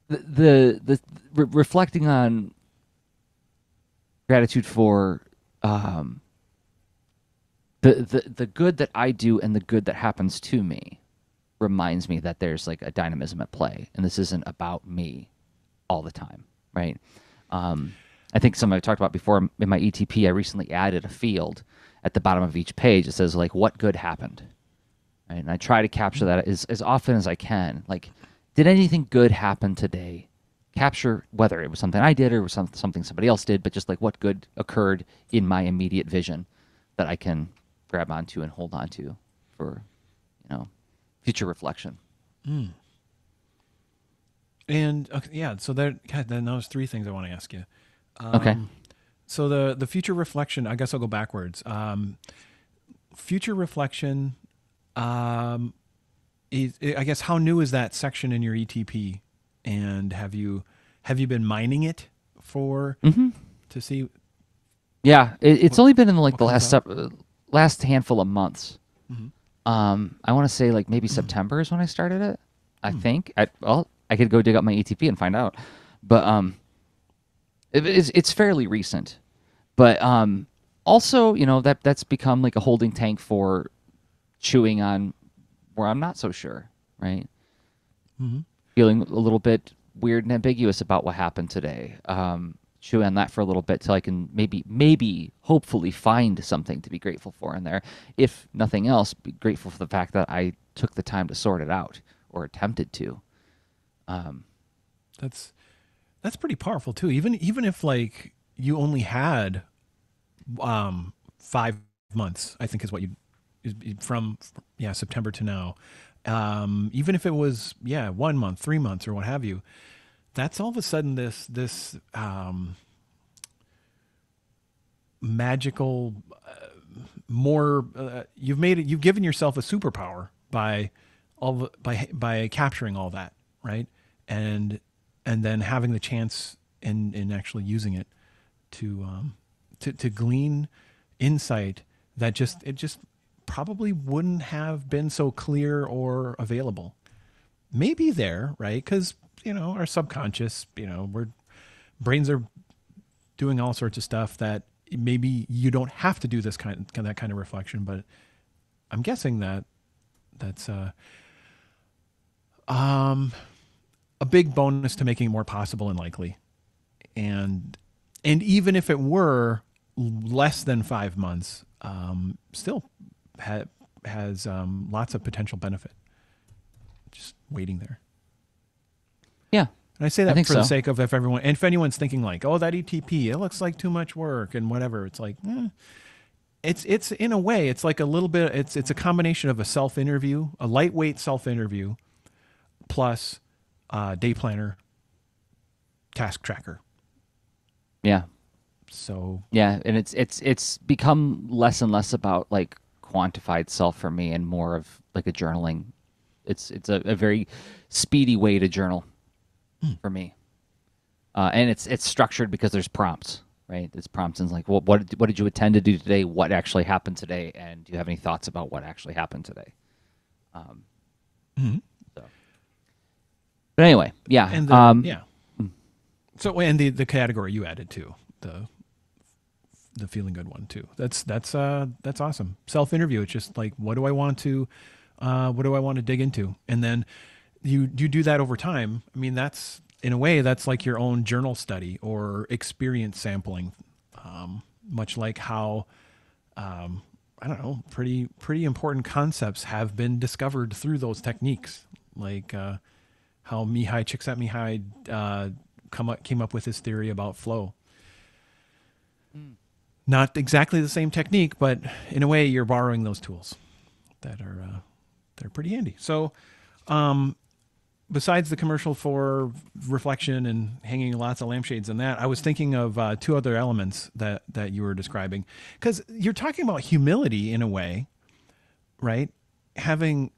the reflecting on gratitude for the good that I do and the good that happens to me reminds me that there's like a dynamism at play, and this isn't about me all the time, right? I think something I talked about before in my ETP, I recently added a field at the bottom of each page that says, like, what good happened, right? And I try to capture that as often as I can. Like, did anything good happen today? Capture whether it was something I did or was something somebody else did, but just like what good occurred in my immediate vision that I can grab onto and hold onto for, future reflection. Mm. And yeah, so then those three things I want to ask you. Okay. So the future reflection, I guess I'll go backwards. Future reflection, Um, I guess how new is that section in your ETP, and have you been mining it for Hmm. to see Yeah, it's what only been in like what the comes last up? last handful of months. Mm-hmm. I want to say like maybe September is when I started it. I Hmm. think. Well, I could go dig up my ETP and find out, but it's fairly recent. But also, that's become like a holding tank for chewing on where I'm not so sure, right? Mm-hmm. Feeling a little bit weird and ambiguous about what happened today. Chew on that for a little bit till I can maybe, hopefully find something to be grateful for in there. If nothing else, be grateful for the fact that I took the time to sort it out or attempted to. Um, That's that's pretty powerful too. Even if like you only had 5 months, I think is what you from yeah September to now. Even if it was 1 month, 3 months, or what have you, that's all of a sudden this magical more you've given yourself a superpower by by capturing all that, right? and and then having the chance in actually using it to to glean insight that just probably wouldn't have been so clear or available. Maybe there, right? Because our subconscious, we're brains are doing all sorts of stuff that maybe you don't have to do this that kind of reflection. But I'm guessing that that's um, a big bonus to making it more possible and likely. And even if it were less than 5 months, still has lots of potential benefit just waiting there. yeah, And I say I that think for the so. sake of if anyone's thinking like, oh, that ETP, it looks like too much work and whatever. It's like, it's in a way, it's like a little bit. It's a combination of a self interview, a lightweight self interview, plus day planner, task tracker. Yeah, So, yeah, and it's become less and less about like quantified self for me, and more of like a journaling. It's a very speedy way to journal for me. And it's structured because there's prompts, right? There's prompts and it's like, well, what did you intend to do today? What actually happened today? And do you have any thoughts about what actually happened today? Um, mhm. so, but anyway, yeah, and the yeah. So and the category you added too, the feeling good one too. That's awesome. Self interview. It's just like what do I want to dig into, and then you do that over time. I mean, that's in a way that's like your own journal study or experience sampling, much like how I don't know, pretty important concepts have been discovered through those techniques, like how Mihai Csikszentmihalyi came up with his theory about flow. Mm. Not exactly the same technique, but in a way, you're borrowing those tools that are they're pretty handy. So, besides the commercial for reflection and hanging lots of lampshades and that, I was thinking of two other elements that you were describing, because you're talking about humility in a way, right? Having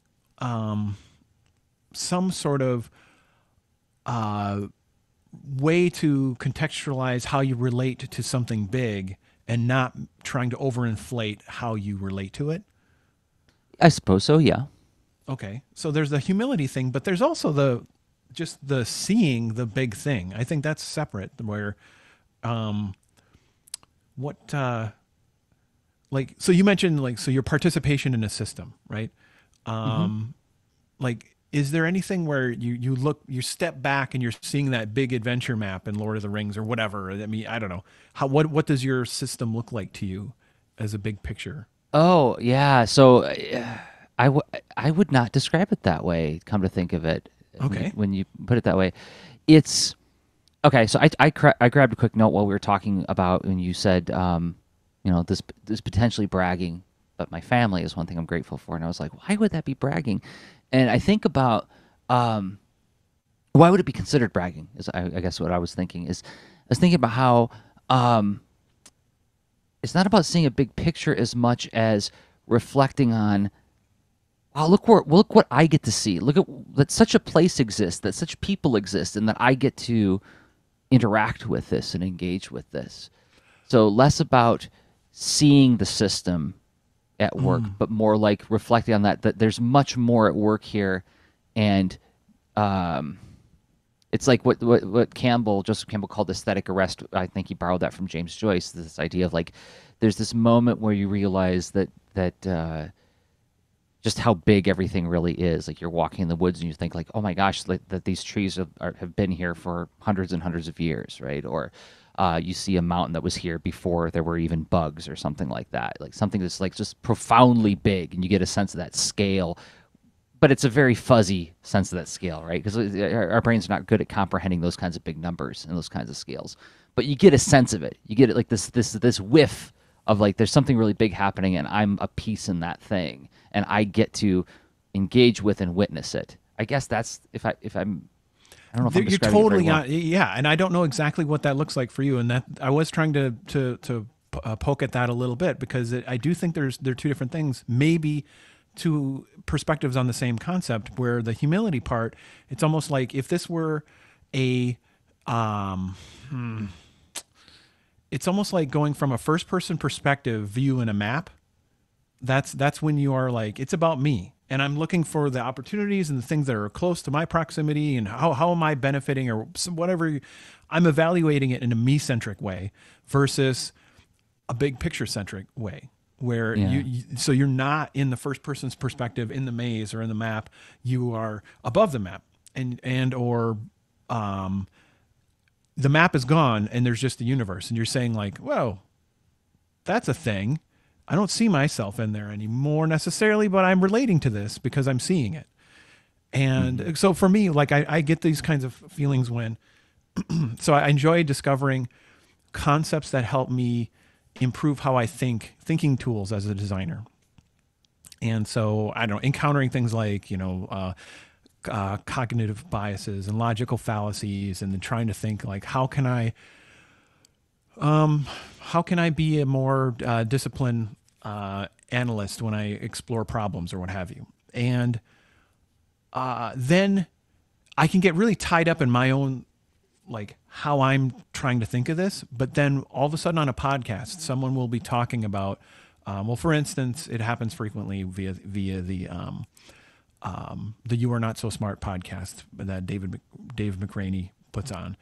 some sort of way to contextualize how you relate to something big and not trying to overinflate how you relate to it. I suppose so. Yeah. Okay. So there's the humility thing, but there's also the seeing the big thing. I think that's separate where what like so you mentioned like so your participation in a system, right? Hmm. Like is there anything where you step back and you're seeing that big adventure map in Lord of the Rings or whatever? I mean, I don't know. What does your system look like to you as a big picture? Oh, yeah. So I would not describe it that way. Come to think of it, Okay. when you put it that way, it's okay. So I grabbed a quick note while we were talking about when you said, this potentially bragging, but my family is one thing I'm grateful for, and I was like, why would that be bragging? And I think about why would it be considered bragging? Is I guess what I was thinking is I was thinking about how um, it's not about seeing a big picture as much as reflecting on wow, look what I get to see. Look at that such a place exists, that such people exist, and that I get to interact with this and engage with this. So less about seeing the system at work, Mm. but more like reflecting on that there's much more at work here, and um, it's like what Joseph Campbell called aesthetic arrest. I think he borrowed that from James Joyce. This idea of like there's this moment where you realize that just how big everything really is. Like you're walking in the woods and you think like, oh my gosh, like, that these trees have been here for hundreds and hundreds of years, right? Or you see a mountain that was here before there were even bugs or something like that. Like something that's like just profoundly big, and you get a sense of that scale. But it's a very fuzzy sense of that scale, right? Because our brains are not good at comprehending those kinds of big numbers and those kinds of scales. But you get a sense of it. You get it like this whiff of like there's something really big happening, and I'm a piece in that thing, and I get to engage with and witness it. I guess that's if I'm I don't know if I'm You're describing it very totally well. on, yeah, and I don't know exactly what that looks like for you, and that I was trying to poke at that a little bit because I do think there are two different things, maybe two perspectives on the same concept. Where the humility part, it's almost like if this were a, um, it's almost like going from a first person perspective view in a map. That's when you are like, it's about me, and I'm looking for the opportunities and the things that are close to my proximity, and how am I benefiting, or whatever. I'm evaluating it in a me centric way versus a big picture centric way where Yeah. so you're not in the first person's perspective in the maze or in the map. You are above the map, and or the map is gone and there's just the universe, and you're saying like, whoa, that's a thing. I don't see myself in there anymore necessarily, but I'm relating to this because I'm seeing it. Hmm. And so for me, like I get these kinds of feelings when, so I enjoy discovering concepts that help me improve how I think, thinking tools as a designer. And so I don't know, encountering things like, cognitive biases and logical fallacies, and then trying to think like, how can I be a more disciplined analyst when I explore problems or what have you? And then I can get really tied up in my own, like how I'm trying to think of this. But then all of a sudden on a podcast, someone will be talking about, well, for instance, it happens frequently via the You Are Not So Smart podcast that Dave McRaney puts on.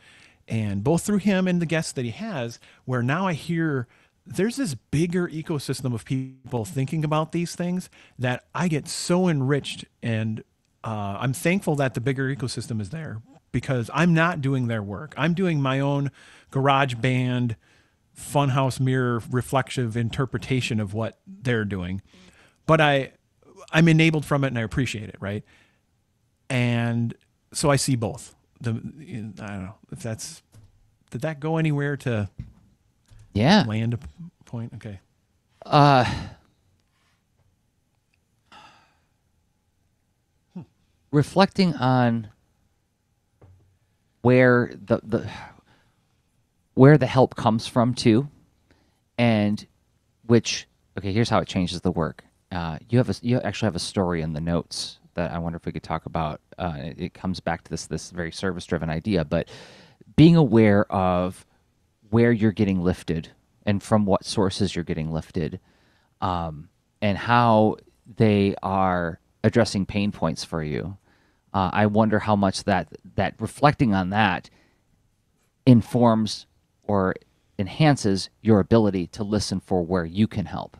And both through him and the guests that he has, where now I hear there's this bigger ecosystem of people thinking about these things that I get so enriched. And I'm thankful that the bigger ecosystem is there because I'm not doing their work. I'm doing my own garage band, funhouse mirror reflexive interpretation of what they're doing. But I'm enabled from it and I appreciate it, right? And so I see both. I don't know if that's, did that go anywhere to Yeah. land a point? Okay. Uh, reflecting on where where the help comes from too, and which okay, here's how it changes the work. You actually have a story in the notes that I wonder if we could talk about. It comes back to this very service driven idea, but being aware of where you're getting lifted and from what sources you're getting lifted, and how they are addressing pain points for you. I wonder how much that reflecting on that informs or enhances your ability to listen for where you can help.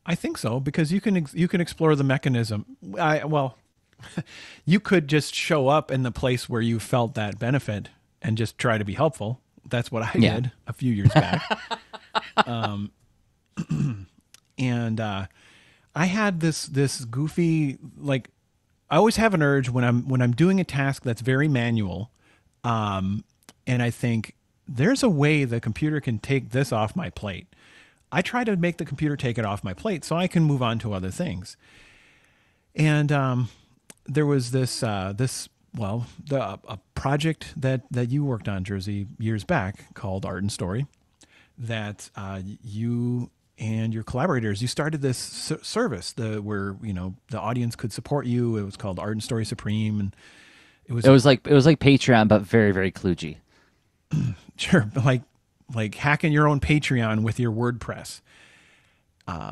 I think so because you can explore the mechanism. Well, you could just show up in the place where you felt that benefit and just try to be helpful. That's what I Yeah. did a few years back. And I had this goofy, like, I always have an urge when I'm doing a task that's very manual, and I think there's a way the computer can take this off my plate. I try to make the computer take it off my plate so I can move on to other things. And there was a project that you worked on, Jerzy, years back called Art and Story that you and your collaborators, you started this service where the audience could support you. It was called Art and Story Supreme, and it was like Patreon, but very, very kludgy. sure, like hacking your own Patreon with your WordPress.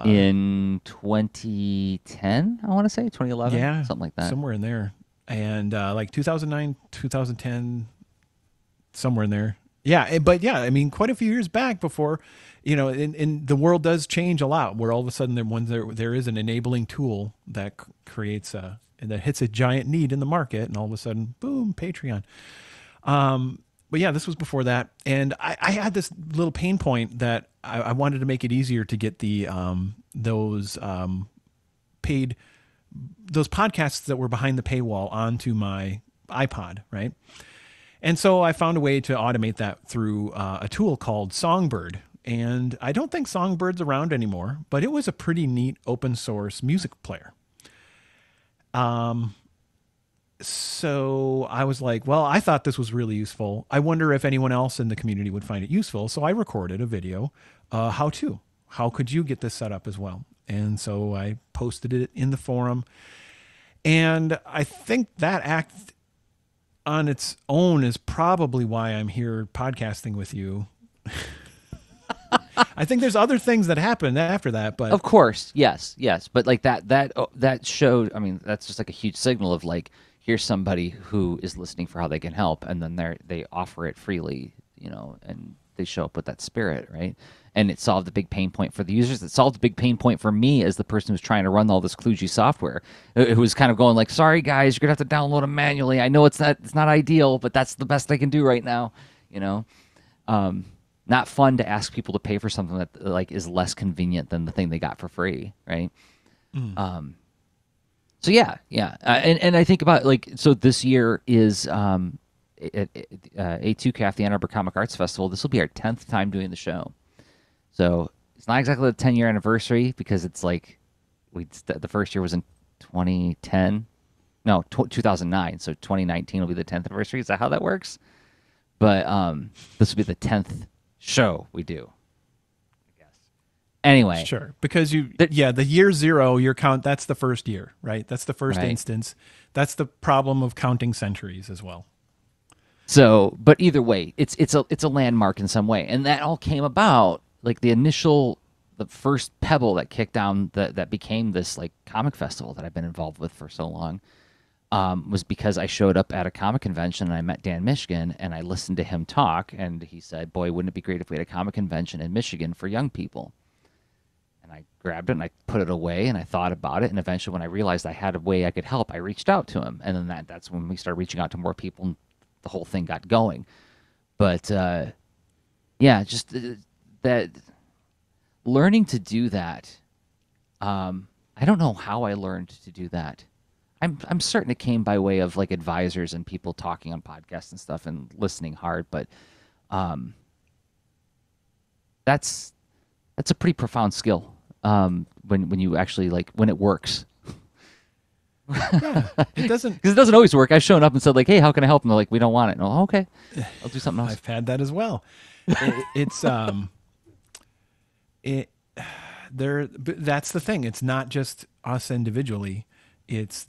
In 2010, I want to say 2011, Yeah, something like that. somewhere in there, and like 2009, 2010, somewhere in there. Yeah, but yeah, I mean, quite a few years back before, and the world does change a lot. Where all of a sudden, there is an enabling tool that creates and that hits a giant need in the market, and all of a sudden, boom, Patreon. But yeah, this was before that, and I had this little pain point that I wanted to make it easier to get those paid those podcasts that were behind the paywall onto my iPod, right? And so I found a way to automate that through a tool called Songbird. And I don't think Songbird's around anymore, but it was a pretty neat open source music player. So I was like, well, I thought this was really useful. I wonder if anyone else in the community would find it useful. So I recorded a video, how could you get this set up as well? And so I posted it in the forum. And I think that act on its own is probably why I'm here podcasting with you. I think there's other things that happened after that, but Of course, yes. But like that showed. I mean, that's just like a huge signal of like, here's somebody who is listening for how they can help, and then they offer it freely, and they show up with that spirit, right? And it solved a big pain point for the users. It solved a big pain point for me as the person who's trying to run all this kludgy software. It was kind of going like, sorry guys, you're gonna have to download them manually. I know it's not ideal, but that's the best I can do right now. Not fun to ask people to pay for something that like is less convenient than the thing they got for free, right? So yeah. And I think about like, so this year is A2CAF, the Ann Arbor Comic Arts Festival. This will be our 10th time doing the show. So it's not exactly the 10-year anniversary because it's like the first year was in 2010. No, 2009. So 2019 will be the 10th anniversary. Is that how that works? But this will be the 10th show we do, I guess. Anyway. Sure. Because the year zero, your count, that's the first year, right? That's the first instance. That's the problem of counting centuries as well. So, but either way, it's a landmark in some way. And that all came about like the first pebble that kicked down that became this like comic festival that I've been involved with for so long, was because I showed up at a comic convention and I met Dan Michigan and I listened to him talk, and he said, boy, wouldn't it be great if we had a comic convention in Michigan for young people? And I grabbed it and I put it away and I thought about it, and eventually when I realized I had a way I could help, I reached out to him, and then that's when we started reaching out to more people and the whole thing got going. But just that learning to do that. I don't know how I learned to do that. I'm certain it came by way of like advisors and people talking on podcasts and stuff and listening hard, but that's a pretty profound skill when you actually like when it works. Yeah, it doesn't because it doesn't always work. I've shown up and said like, hey, how can I help? And they're like, we don't want it. No, okay, I'll do something else. I've had that as well. That's the thing. It's not just us individually. It's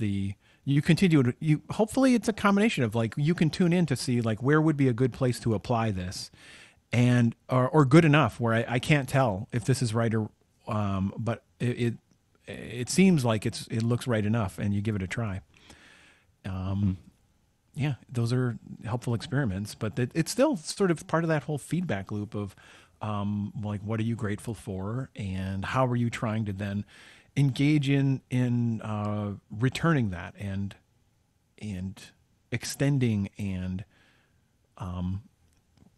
hopefully it's a combination of like, you can tune in to see like where would be a good place to apply this, and or good enough where I can't tell if this is right or but it seems like it looks right enough, and you give it a try. Yeah, those are helpful experiments, but it's still sort of part of that whole feedback loop of like, what are you grateful for, and how are you trying to then engage in returning that and extending and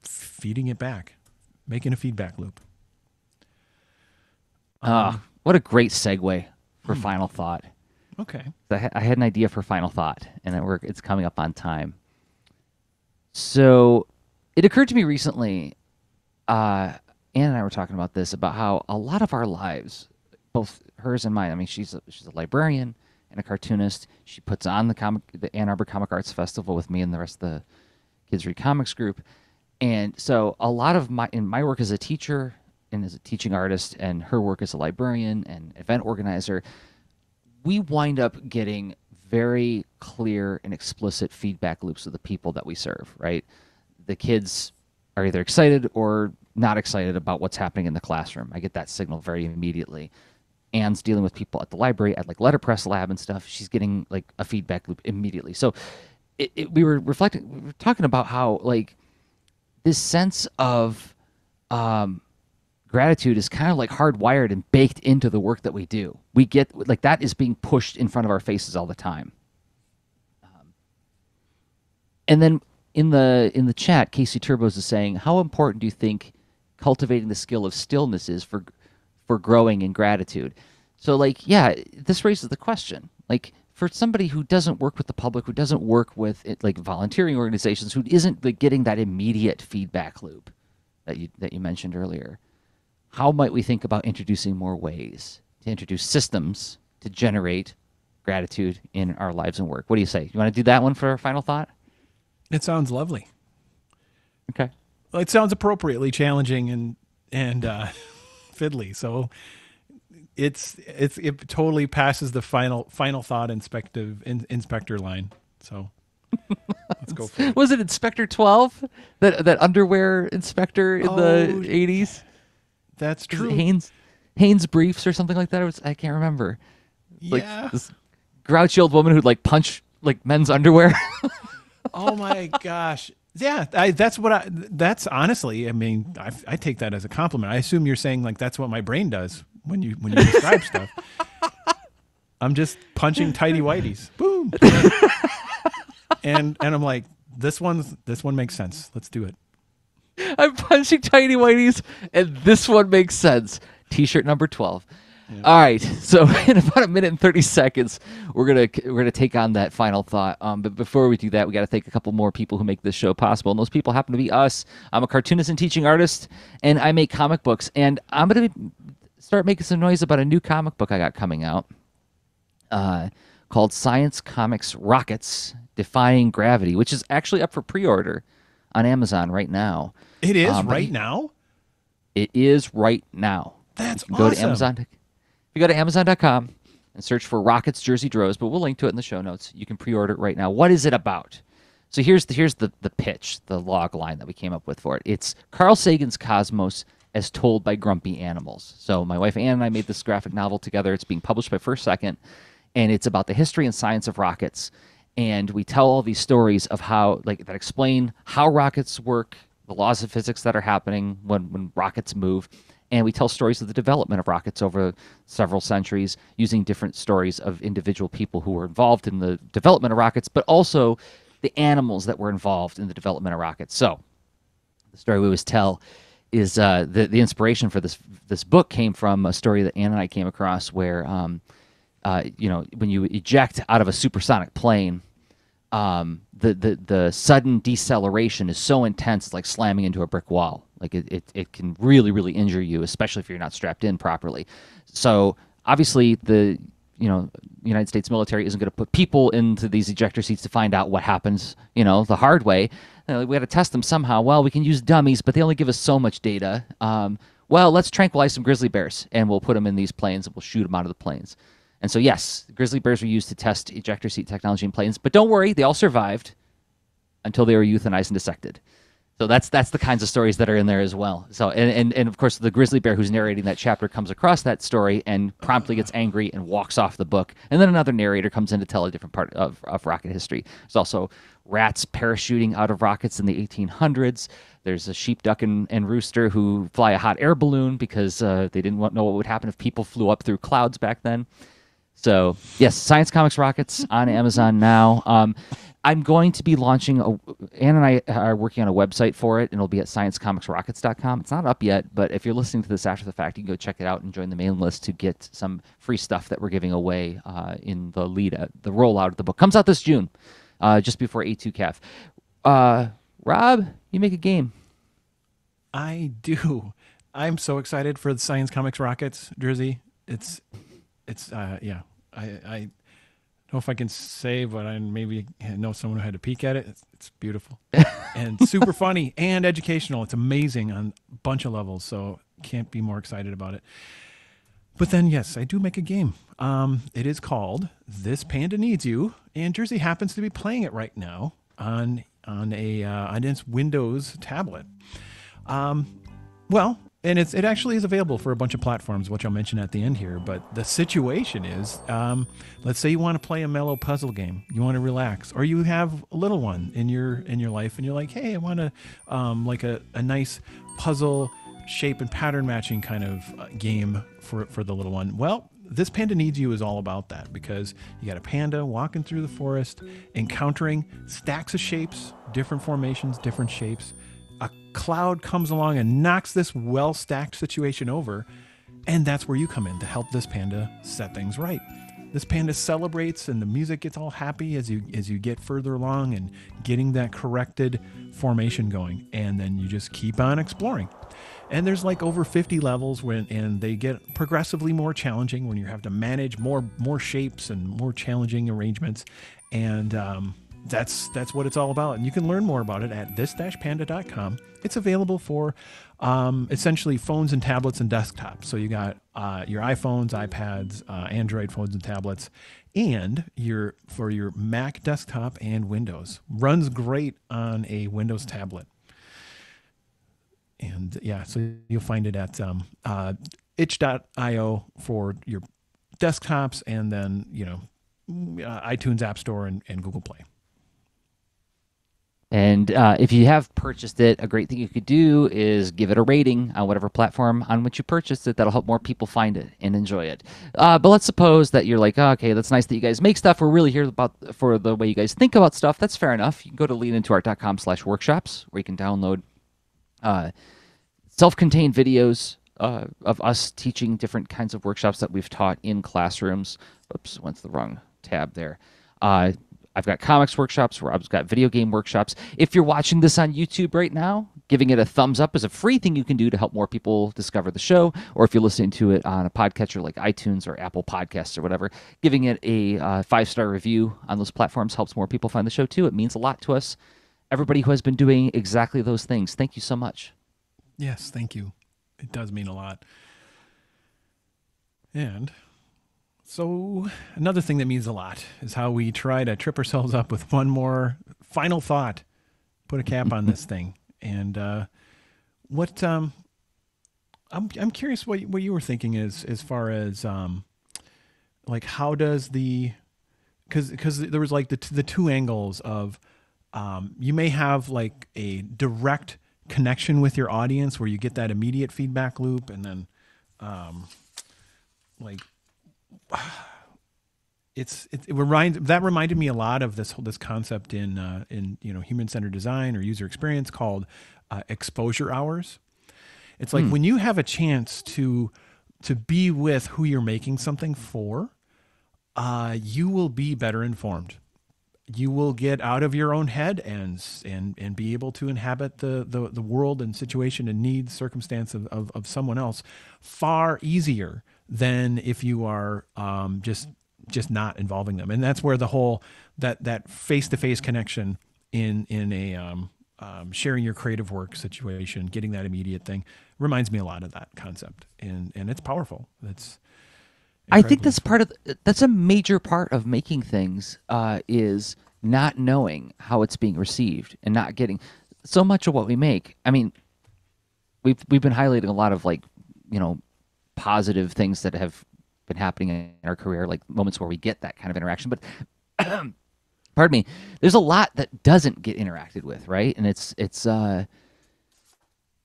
feeding it back, making a feedback loop. What a great segue for final thought. Okay. I had an idea for final thought, and it's coming up on time. So it occurred to me recently, Ann and I were talking about this, about how a lot of our lives, both hers and mine, I mean, she's a librarian and a cartoonist. She puts on the Ann Arbor Comic Arts Festival with me and the rest of the Kids Read Comics group. And so a lot of my work as a teacher and as a teaching artist, and her work as a librarian and event organizer, we wind up getting very clear and explicit feedback loops with the people that we serve, right? The kids are either excited or not excited about what's happening in the classroom. I get that signal very immediately. Anne's dealing with people at the library, at like letterpress lab and stuff. She's getting like a feedback loop immediately. So we were talking about how like this sense of gratitude is kind of like hardwired and baked into the work that we do. We get like that is being pushed in front of our faces all the time. And then in the chat, Casey Turbos is saying, how important do you think cultivating the skill of stillness is for growing in gratitude? So like, yeah, this raises the question. Like for somebody who doesn't work with the public, who doesn't work with like volunteering organizations, who isn't like getting that immediate feedback loop that you mentioned earlier, how might we think about introducing more ways to introduce systems to generate gratitude in our lives and work? What do you say? You want to do that one for our final thought? It sounds lovely. Okay. Well, it sounds appropriately challenging and fiddly. So it totally passes the final thought inspector line. So let's go for it. Was it Inspector 12? That underwear inspector in the 80s? That's true. Hanes Briefs or something like that. I can't remember. Like Yeah. this grouchy old woman who'd like punch like men's underwear. Oh my gosh. Yeah, that's honestly, I mean, I take that as a compliment. I assume you're saying like that's what my brain does when you describe stuff. I'm just punching tidy whities. Boom. and I'm like, this one makes sense. Let's do it. I'm punching tiny whiteys, and this one makes sense. T-shirt number 12. Yeah. All right, so in about a minute and 30 seconds, we're gonna take on that final thought. But before we do that, we got to thank a couple more people who make this show possible, and those people happen to be us. I'm a cartoonist and teaching artist, and I make comic books, and I'm gonna start making some noise about a new comic book I got coming out, called Science Comics Rockets: Defying Gravity, which is actually up for pre-order on Amazon right now. It is right now? It is right now. That's awesome. Go to Amazon. If you go to Amazon.com and search for Rockets Jersey Droz, but we'll link to it in the show notes. You can pre-order it right now. What is it about? So here's the pitch, the log line that we came up with for it. It's Carl Sagan's Cosmos as told by grumpy animals. So my wife Ann and I made this graphic novel together. It's being published by First Second, and it's about the history and science of rockets. And we tell all these stories of how, like, that explain how rockets work, the laws of physics that are happening when rockets move. And we tell stories of the development of rockets over several centuries using different stories of individual people who were involved in the development of rockets, but also the animals that were involved in the development of rockets. So the story we always tell is the inspiration for this book came from a story that Ann and I came across where, when you eject out of a supersonic plane, the sudden deceleration is so intense, it's like slamming into a brick wall. Like it can really, really injure you, especially if you're not strapped in properly. So obviously the United States military isn't going to put people into these ejector seats to find out what happens, the hard way. We got to test them somehow. Well, we can use dummies, but they only give us so much data. Well, let's tranquilize some grizzly bears, and we'll put them in these planes, and we'll shoot them out of the planes. And so, yes, grizzly bears were used to test ejector seat technology in planes. But don't worry, they all survived until they were euthanized and dissected. So that's the kinds of stories that are in there as well. So and of course, the grizzly bear who's narrating that chapter comes across that story and promptly gets angry and walks off the book. And then another narrator comes in to tell a different part of rocket history. There's also rats parachuting out of rockets in the 1800s. There's a sheep, duck, and rooster who fly a hot air balloon because they didn't know what would happen if people flew up through clouds back then. So, yes, Science Comics Rockets on Amazon now. I'm going to be launching, Ann and I are working on a website for it, and it'll be at sciencecomicsrockets.com. It's not up yet, but if you're listening to this after the fact, you can go check it out and join the mailing list to get some free stuff that we're giving away in the rollout of the book. Comes out this June, just before A2CAF. Rob, you make a game. I do. I'm so excited for the Science Comics Rockets, Jersey. It's yeah. I don't know if I can say, but I maybe know someone who had to peek at it. It's beautiful and super funny and educational. It's amazing on a bunch of levels. So Can't be more excited about it. But then, yes, I do make a game. It is called This Panda Needs You, and Jerzy happens to be playing it right now on its Windows tablet. Well, and it actually is available for a bunch of platforms, which I'll mention at the end here. But the situation is, let's say you want to play a mellow puzzle game, you want to relax, or you have a little one in your life, and you're like, hey, I want to like a nice puzzle shape and pattern matching kind of game for the little one. Well, This Panda Needs You is all about that, because you got a panda walking through the forest, encountering stacks of shapes, different formations, different shapes. A cloud comes along and knocks this well-stacked situation over, and that's where you come in to help this panda set things right. This panda celebrates, and the music gets all happy as you get further along and getting that corrected formation going, and then you just keep on exploring. And there's like over 50 levels and they get progressively more challenging when you have to manage more shapes and more challenging arrangements. And that's what it's all about. And you can learn more about it at this-panda.com. It's available for essentially phones and tablets and desktops. So you got your iPhones, iPads, Android phones and tablets, and for your Mac desktop and Windows. Runs great on a Windows tablet. And yeah, so you'll find it at itch.io for your desktops, and then, iTunes App Store and Google Play. And if you have purchased it, a great thing you could do is give it a rating on whatever platform on which you purchased it. That'll help more people find it and enjoy it. But let's suppose that you're like, oh, okay, that's nice that you guys make stuff. We're really here for the way you guys think about stuff. That's fair enough. You can go to leanintoart.com/workshops, where you can download self-contained videos of us teaching different kinds of workshops that we've taught in classrooms. Oops, went to the wrong tab there. I've got comics workshops. Rob's got video game workshops. If you're watching this on YouTube right now, giving it a thumbs up is a free thing you can do to help more people discover the show. Or if you're listening to it on a podcatcher like iTunes or Apple Podcasts or whatever, giving it a 5-star review on those platforms helps more people find the show too. It means a lot to us. Everybody who has been doing exactly those things, thank you so much. Yes, thank you. It does mean a lot. And so another thing that means a lot is how we try to trip ourselves up with one more final thought, put a cap on this thing. And what I'm curious what you were thinking is as far as like how does because there was like the two angles of you may have like a direct connection with your audience where you get that immediate feedback loop, and then it reminded me a lot of this concept in human-centered design or user experience called exposure hours. It's like when you have a chance to be with who you're making something for, you will be better informed. You will get out of your own head and be able to inhabit the world and situation and needs, circumstance of someone else far easier than if you are just not involving them. And that's where the whole that face-to-face connection in a sharing your creative work situation, getting that immediate thing, reminds me a lot of that concept, and it's powerful. I think that's a major part of making things is not knowing how it's being received and not getting so much of what we make. I mean, we've been highlighting a lot of positive things that have been happening in our career, like moments where we get that kind of interaction. But pardon me, there's a lot that doesn't get interacted with, right? And it's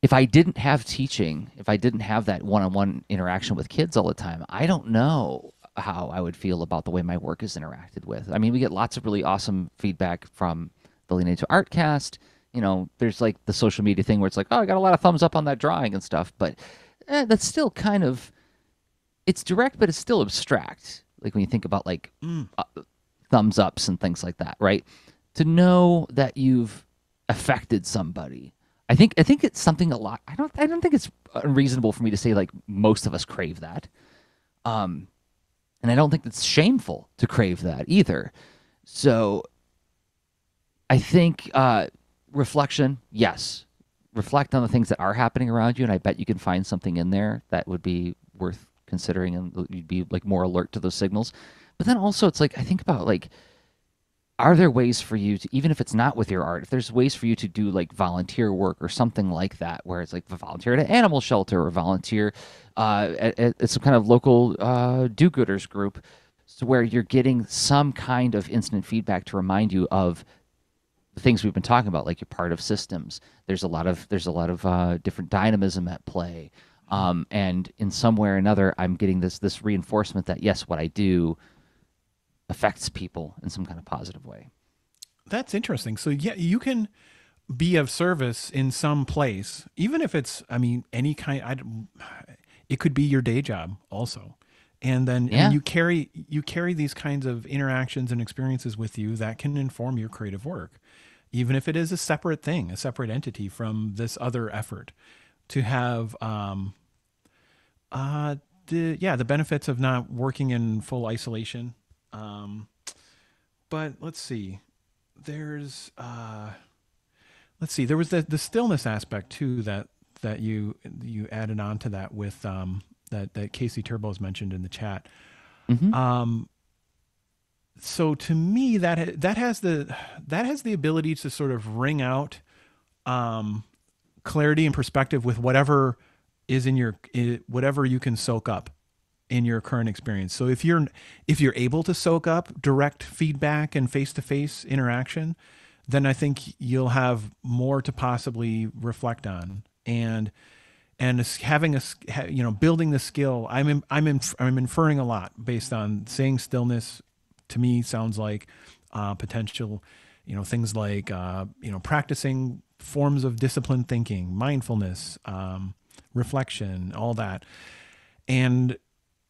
if I didn't have teaching, if I didn't have that one-on-one interaction with kids all the time, I don't know how I would feel about the way my work is interacted with. I mean, we get lots of really awesome feedback from the LIA Cast. There's like the social media thing where it's like, oh, I got a lot of thumbs up on that drawing and stuff, but that's still kind of, it's direct, but it's still abstract. Like when you think about thumbs ups and things like that, right? To know that you've affected somebody, I think it's something a lot. I don't think it's unreasonable for me to say like most of us crave that, and I don't think it's shameful to crave that either. So I think reflection, yes, reflect on the things that are happening around you, and I bet you can find something in there that would be worth considering, and you'd be like more alert to those signals. But then also, it's like I think about like, are there ways for you to, even if it's not with your art, if there's ways for you to do like volunteer work or something like that, where it's like volunteer at an animal shelter or volunteer at some kind of local do-gooders group, so where you're getting some kind of instant feedback to remind you of the things we've been talking about, like you're part of systems. There's a lot of different dynamism at play, and in some way or another, I'm getting this reinforcement that yes, what I do affects people in some kind of positive way. That's interesting. So yeah, you can be of service in some place, even if it's, I mean, any kind. It could be your day job also, and then I mean, Yeah. you carry these kinds of interactions and experiences with you that can inform your creative work, even if it is a separate thing, a separate entity from this other effort. To have the benefits of not working in full isolation. Um, but let's see, there's there was the stillness aspect too that you added on to that with that Casey Turbo's mentioned in the chat. Hmm. So to me that has the ability to sort of wring out clarity and perspective with whatever is in whatever you can soak up in your current experience. So if you're able to soak up direct feedback and face-to-face interaction, then I think you'll have more to possibly reflect on. And having building the skill. I'm inferring a lot based on saying stillness. To me, sounds like potential, things like practicing forms of disciplined thinking, mindfulness, reflection, all that. And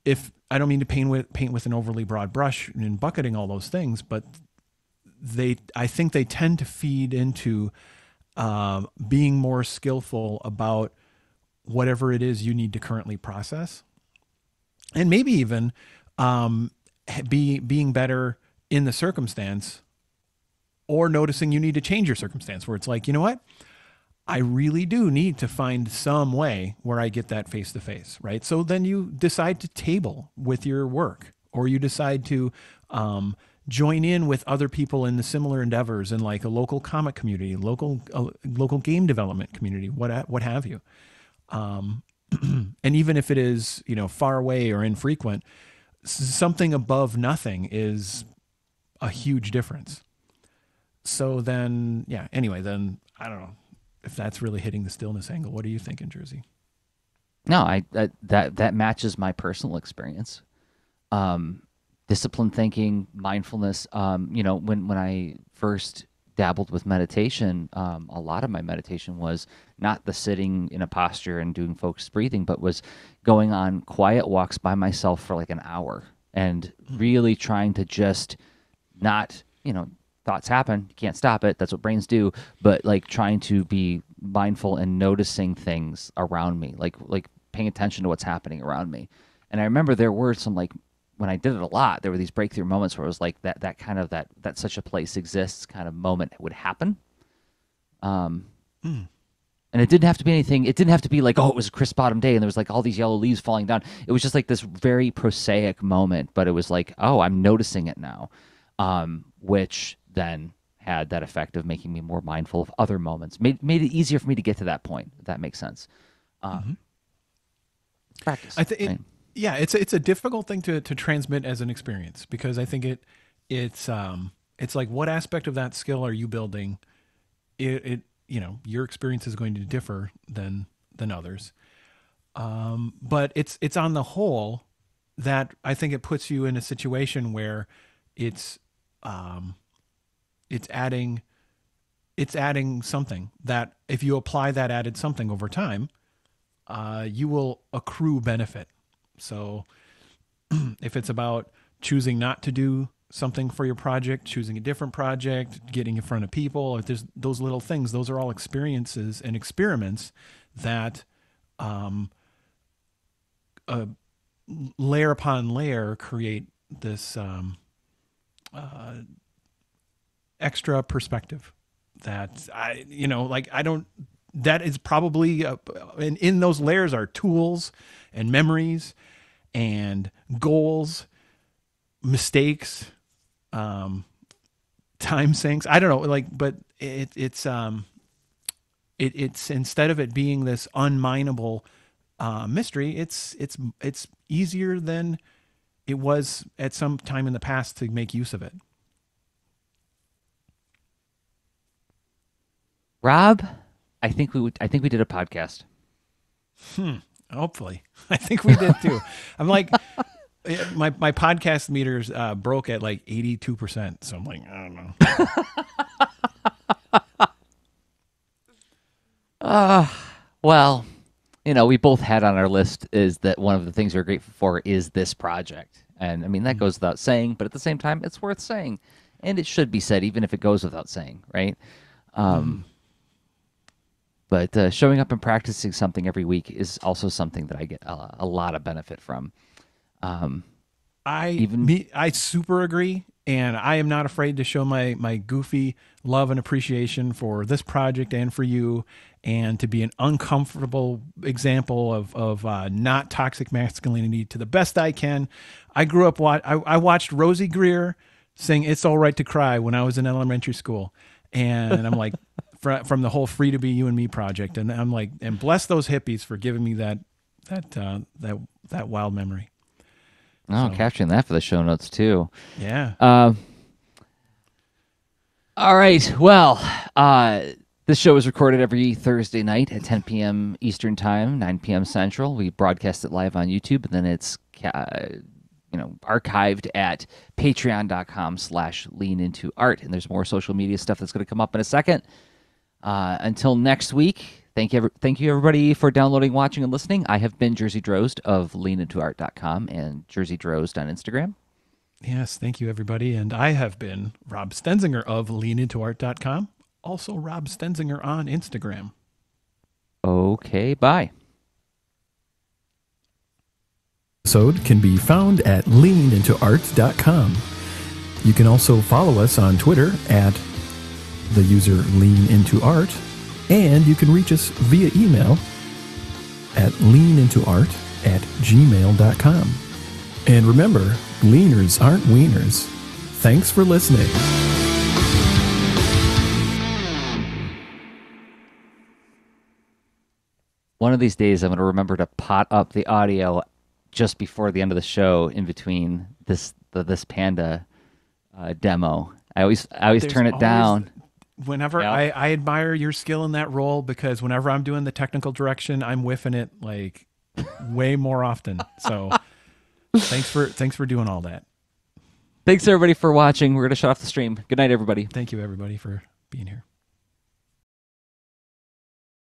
if I don't mean to paint with an overly broad brush and bucketing all those things, but I think they tend to feed into being more skillful about whatever it is you need to currently process, and maybe even being better in the circumstance, or noticing you need to change your circumstance, where it's like, you know what, I really do need to find some way where I get that face to face, right? So then you decide to table with your work, or you decide to join in with other people in the similar endeavors in like a local comic community, local game development community, what have you. And even if it is, far away or infrequent, something above nothing is a huge difference. So then, yeah, anyway, then I don't know if that's really hitting the stillness angle. What are you thinking, Jersey? No, that matches my personal experience. Disciplined thinking, mindfulness. When I first dabbled with meditation, a lot of my meditation was not the sitting in a posture and doing focused breathing, but was going on quiet walks by myself for like an hour and really trying to just not, thoughts happen, you can't stop it, that's what brains do, but like trying to be mindful and noticing things around me, like paying attention to what's happening around me. And I remember there were some, like, when I did it a lot, there were these breakthrough moments where it was like that kind of that such a place exists kind of moment would happen. Mm. And it didn't have to be anything. It didn't have to be like, oh, it was a crisp autumn day and there was like all these yellow leaves falling down. It was just like this very prosaic moment, but it was like, oh, I'm noticing it now, which then had that effect of making me more mindful of other moments. Made it easier for me to get to that point, if that makes sense. Mm-hmm. Practice. I think Right? yeah, it's a difficult thing to transmit as an experience, because I think it's like, what aspect of that skill are you building? Your experience is going to differ than others. But it's on the whole that I think it puts you in a situation where it's um, it's adding something that, if you apply that added something over time, you will accrue benefit. So if it's about choosing not to do something for your project, choosing a different project, getting in front of people, if there's those little things, those are all experiences and experiments that uh, layer upon layer create this extra perspective that I don't that is probably, and in those layers are tools and memories and goals, mistakes, time sinks. I don't know, like, but it's instead of it being this unmineable mystery, it's easier than it was at some time in the past to make use of it. Rob, I think we did a podcast. Hopefully, I think we did too. I'm like, my podcast meters broke at like 82%. So I'm like, I don't know. Well, we both had on our list is that one of the things we're grateful for is this project. And I mean, that goes without saying, but at the same time, it's worth saying. And it should be said, even if it goes without saying, right? But showing up and practicing something every week is also something that I get a lot of benefit from. I super agree. And I am not afraid to show my goofy love and appreciation for this project and for you, and to be an uncomfortable example of not toxic masculinity to the best I can. I grew up, I watched Rosie Greer sing It's All Right to Cry when I was in elementary school. And I'm like, from the whole Free to Be You and Me project. And I'm like, and bless those hippies for giving me that wild memory. Oh, so, capturing that for the show notes too. Yeah. All right. Well, this show is recorded every Thursday night at 10 p.m. Eastern Time, 9 p.m. Central. We broadcast it live on YouTube, and then it's archived at patreon.com/leanintoart. And there's more social media stuff that's going to come up in a second. Until next week. Thank you, everybody, for downloading, watching, and listening. I have been Jerzy Drozd of leanintoart.com and Jerzy Drozd on Instagram. Yes, thank you, everybody. And I have been Rob Stenzinger of leanintoart.com, also Rob Stenzinger on Instagram. Okay, bye. Episode can be found at leanintoart.com. You can also follow us on Twitter at the user leanintoart. And you can reach us via email at leanintoart@gmail.com. And remember, leaners aren't wieners. Thanks for listening. One of these days, I'm going to remember to pot up the audio just before the end of the show in between this Panda demo. I always turn it down. Whenever I admire your skill in that role, because whenever I'm doing the technical direction, I'm whiffing it like way more often. So thanks for doing all that. Thanks everybody for watching. We're going to shut off the stream. Good night, everybody. Thank you, everybody, for being here.